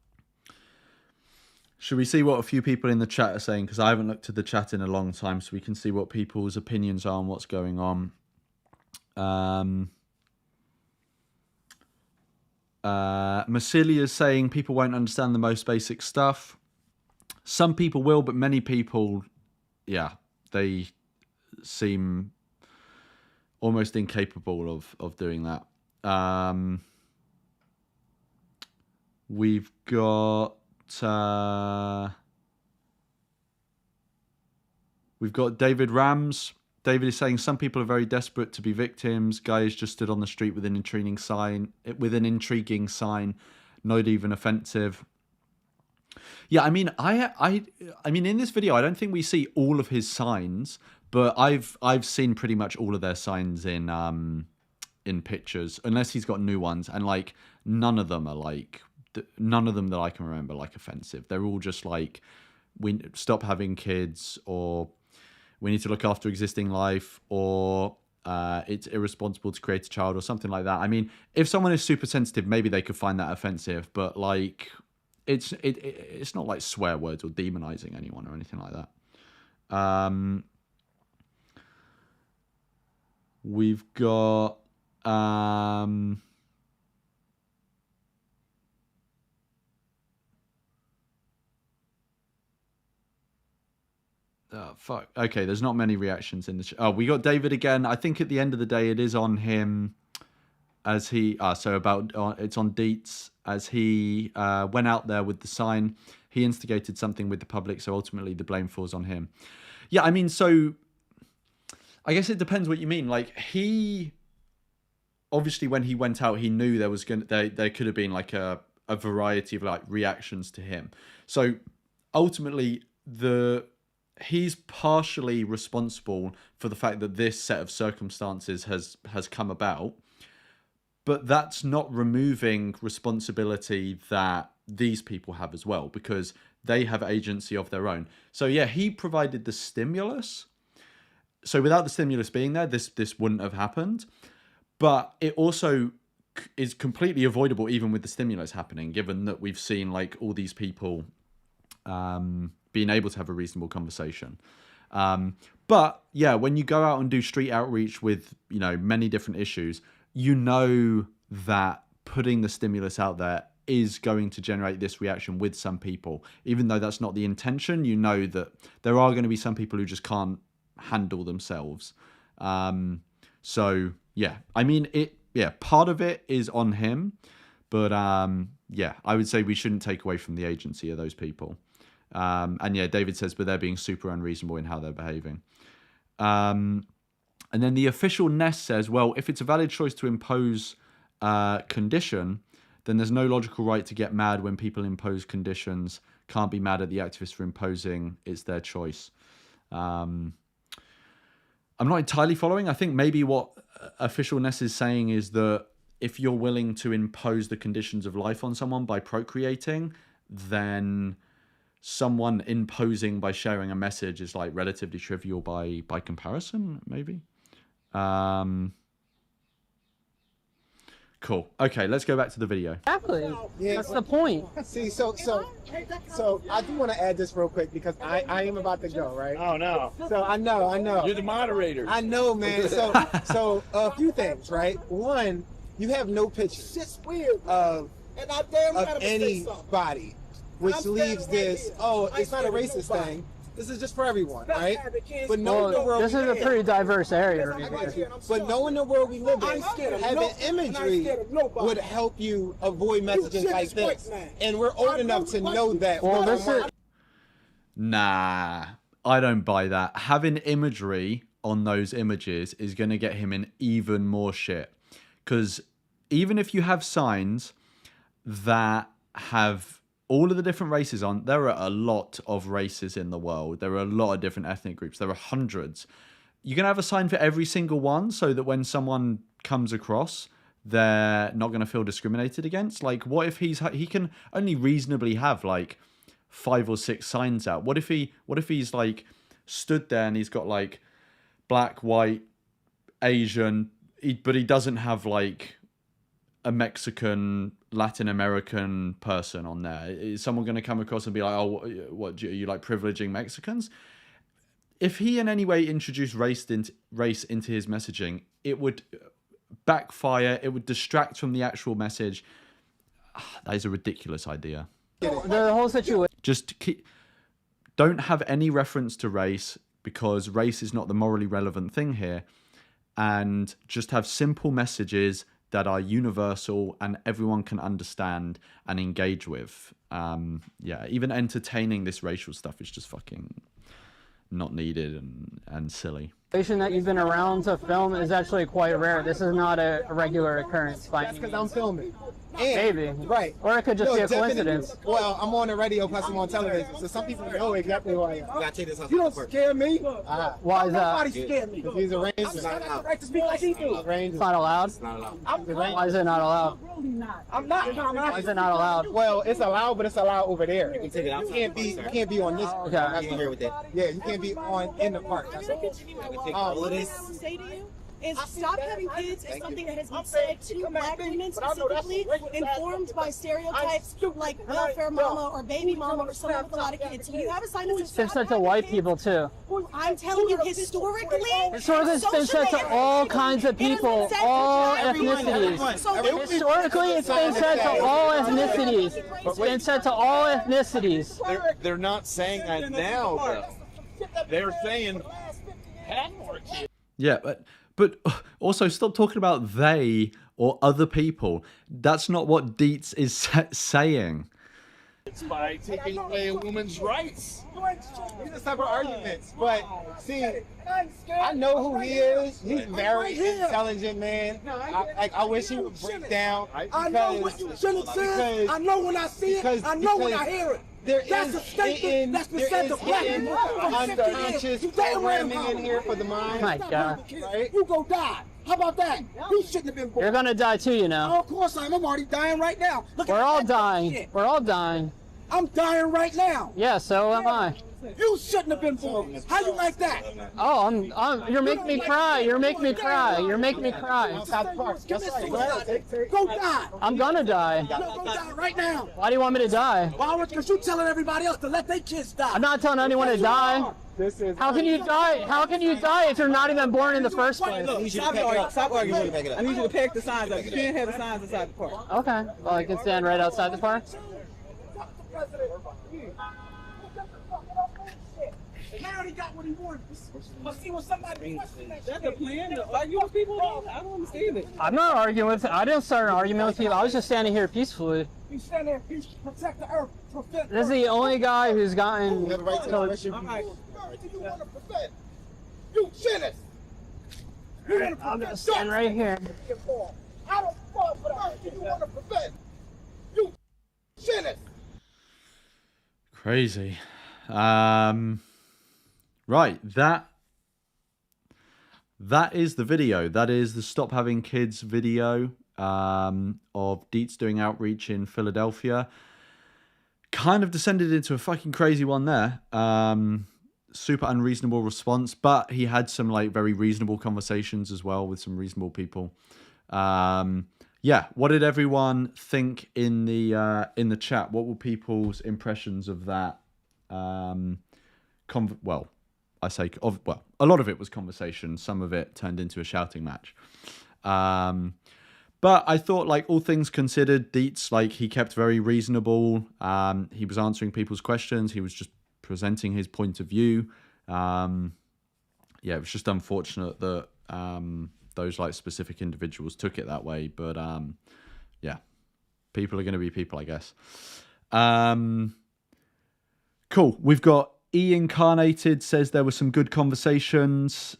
Should we see what a few people in the chat are saying? Because I haven't looked at the chat in a long time, so we can see what people's opinions are on what's going on. Massilia's saying people won't understand the most basic stuff. Some people will, but many people, yeah, they seem almost incapable of doing that. We've got David Rams. David is saying some people are very desperate to be victims. Guy has just stood on the street with an intriguing sign, not even offensive. Yeah, I mean, I mean, in this video, I don't think we see all of his signs, but I've seen pretty much all of their signs in pictures, unless he's got new ones, and like none of them that I can remember like offensive. They're all just like, we stop having kids, or we need to look after existing life, or it's irresponsible to create a child, or something like that. I mean, if someone is super sensitive, maybe they could find that offensive, but like, it's not like swear words or demonizing anyone or anything like that. We've got oh, fuck. Okay, there's not many reactions in the... Oh, we got David again. I think at the end of the day, it is on him as he... so about... it's on Dietz. As he went out there with the sign, he instigated something with the public, so ultimately the blame falls on him. Yeah, I mean, so... I guess it depends what you mean. Like, he... Obviously, when he went out, he knew there was going to... There could have been, like, a variety of, like, reactions to him. So, ultimately, he's partially responsible for the fact that this set of circumstances has come about, but that's not removing responsibility that these people have as well, because they have agency of their own. So yeah, he provided the stimulus. So without the stimulus being there, this wouldn't have happened. But it also is completely avoidable even with the stimulus happening, given that we've seen like all these people being able to have a reasonable conversation. But yeah, when you go out and do street outreach with, you know, many different issues, you know that putting the stimulus out there is going to generate this reaction with some people. Even though that's not the intention, you know that there are going to be some people who just can't handle themselves. So yeah, I mean, part of it is on him, but yeah, I would say we shouldn't take away from the agency of those people. And yeah, David says, but they're being super unreasonable in how they're behaving. And then the official Nest says, well, if it's a valid choice to impose condition, then there's no logical right to get mad when people impose conditions. Can't be mad at the activists for imposing. It's their choice. I'm not entirely following. I think maybe what official Nest is saying is that if you're willing to impose the conditions of life on someone by procreating, then someone imposing by sharing a message is like relatively trivial by comparison, maybe. Cool. Okay, let's go back to the video. Exactly. Yeah, that's the point. See, so I do want to add this real quick because I am about to go, right? Oh no. So I know. You're the moderator. I know, man. So a few things, right? One, you have no pictures. Shit's weird. Of anybody, which leaves this. Oh, it's not a racist thing. This is just for everyone, right? But no in the world this is a pretty diverse area. But no in the world we live in, having imagery would help you avoid messages like this. And we're old enough to know that. Well, this is... Nah, I don't buy that. Having imagery on those images is going to get him in even more shit. Because even if you have signs that have all of the different races on, there are a lot of races in the world. There are a lot of different ethnic groups. There are hundreds. You're going to have a sign for every single one so that when someone comes across, they're not going to feel discriminated against? Like, what if he can only reasonably have like 5 or 6 signs out? What if he's like stood there and he's got like black, white, Asian, but he doesn't have like a Mexican, Latin American person on there? Is someone going to come across and be like, oh, what do you like privileging Mexicans? If he in any way introduced race into his messaging, it would backfire. It would distract from the actual message. That is a ridiculous idea. The whole situation. Just don't have any reference to race, because race is not the morally relevant thing here, and just have simple messages that are universal and everyone can understand and engage with. Yeah, even entertaining this racial stuff is just fucking not needed and silly. That you've been around to film is actually quite rare. This is not a regular occurrence. That's because I'm filming. And, maybe. Right. Or it could just be a coincidence. Well, I'm on the radio plus I'm on television, so some people know exactly who I am. You don't scare me. Why is that? Nobody scare me. Because he's arranged. It's not allowed? It's not allowed. Why is it not allowed? I'm not. Why is it not allowed? Well, it's allowed, but it's allowed over there. You can't be on this. Okay. Yeah, you can't be on in the park. What I would say to you is stop having kids is something that has been said to black women specifically, informed by stereotypes like welfare mama or baby mama or someone with a lot of kids. So you have a sign that says It's been said to white people too. I'm telling you, historically, it's been said to all kinds of people, all ethnicities. Historically, it's been said to all ethnicities. It's been said to all ethnicities. They're not saying that now, though. They're saying have more kids. Yeah, but also stop talking about they or other people. That's not what Dietz is saying. It's by taking away a woman's rights. These type of arguments, but see, I know who he is. He's very intelligent man. I wish he would break down. I know what you shouldn't say. I know when I see it. I know when I hear it. That's a statement that's been said to black people for 50 years. You programming in here for the mind. My God. Right? You go die. How about that? You shouldn't have been born. You're gonna die too, you know. Oh, of course I am. I'm already dying right now. We're all dying. We're all dying. I'm dying right now. Yeah, so am I. You shouldn't have been born. How you like that? Oh, you're making me cry. You're making me cry. You're making me cry. Go die. I'm gonna die. No, go die right now. Why do you want me to die? Why? Because you're telling everybody else to let their kids die. I'm not telling anyone to die. How can you die? How can you die if you're not even born in the first place? Stop arguing. I need you to pack the signs up. You can't have the signs inside the park. Okay. Well, I can stand right outside the park. Now he got what he wanted. But see, when somebody that's the plan to argue with people. I don't understand it. I'm not arguing with. I didn't start an argument with people. I was just standing here peacefully. You stand there, protect the earth. This is the only guy who's gotten. You want to prevent. You cynics. I'm gonna stand right here. I don't fall for that. You want to prevent. You cynics. Crazy. Right, that is the video. That is the Stop Having Kids video of Dietz doing outreach in Philadelphia. Kind of descended into a fucking crazy one there. Super unreasonable response, but he had some like very reasonable conversations as well with some reasonable people. Yeah, what did everyone think in the chat? What were people's impressions of that? A lot of it was conversation. Some of it turned into a shouting match. But I thought, like, all things considered, Dietz, like, he kept very reasonable. He was answering people's questions. He was just presenting his point of view. Yeah, it was just unfortunate that those, like, specific individuals took it that way. But, yeah, people are going to be people, I guess. Cool. We've got E Incarnated says there were some good conversations.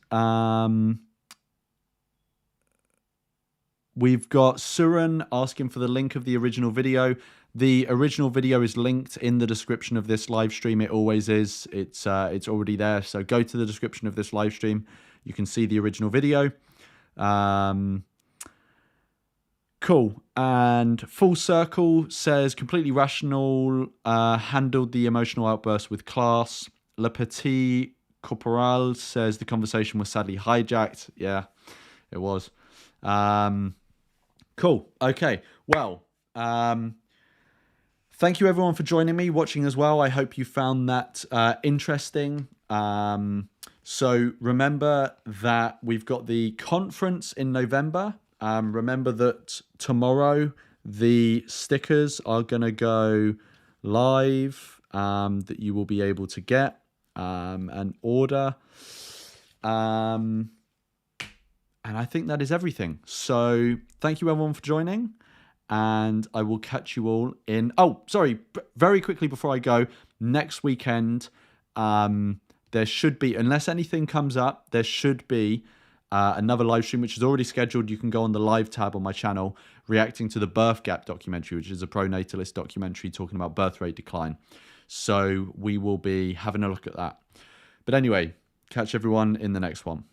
We've got Suran asking for the link of the original video. The original video is linked in the description of this live stream. It always is. It's already there. So go to the description of this live stream. You can see the original video. Cool. And Full Circle says completely rational, handled the emotional outburst with class. Le Petit Corporal says the conversation was sadly hijacked. Yeah, it was. Cool. Okay. Well, thank you everyone for joining me, watching as well. I hope you found that interesting. So remember that we've got the conference in November. Remember that tomorrow the stickers are going to go live that you will be able to get and order. And I think that is everything. So thank you everyone for joining. And I will catch you all in... Oh, sorry. Very quickly before I go. Next weekend, there should be... Unless anything comes up, there should be... another live stream, which is already scheduled. You can go on the live tab on my channel, reacting to the Birth Gap documentary, which is a pro-natalist documentary talking about birth rate decline. So we will be having a look at that. But anyway, catch everyone in the next one.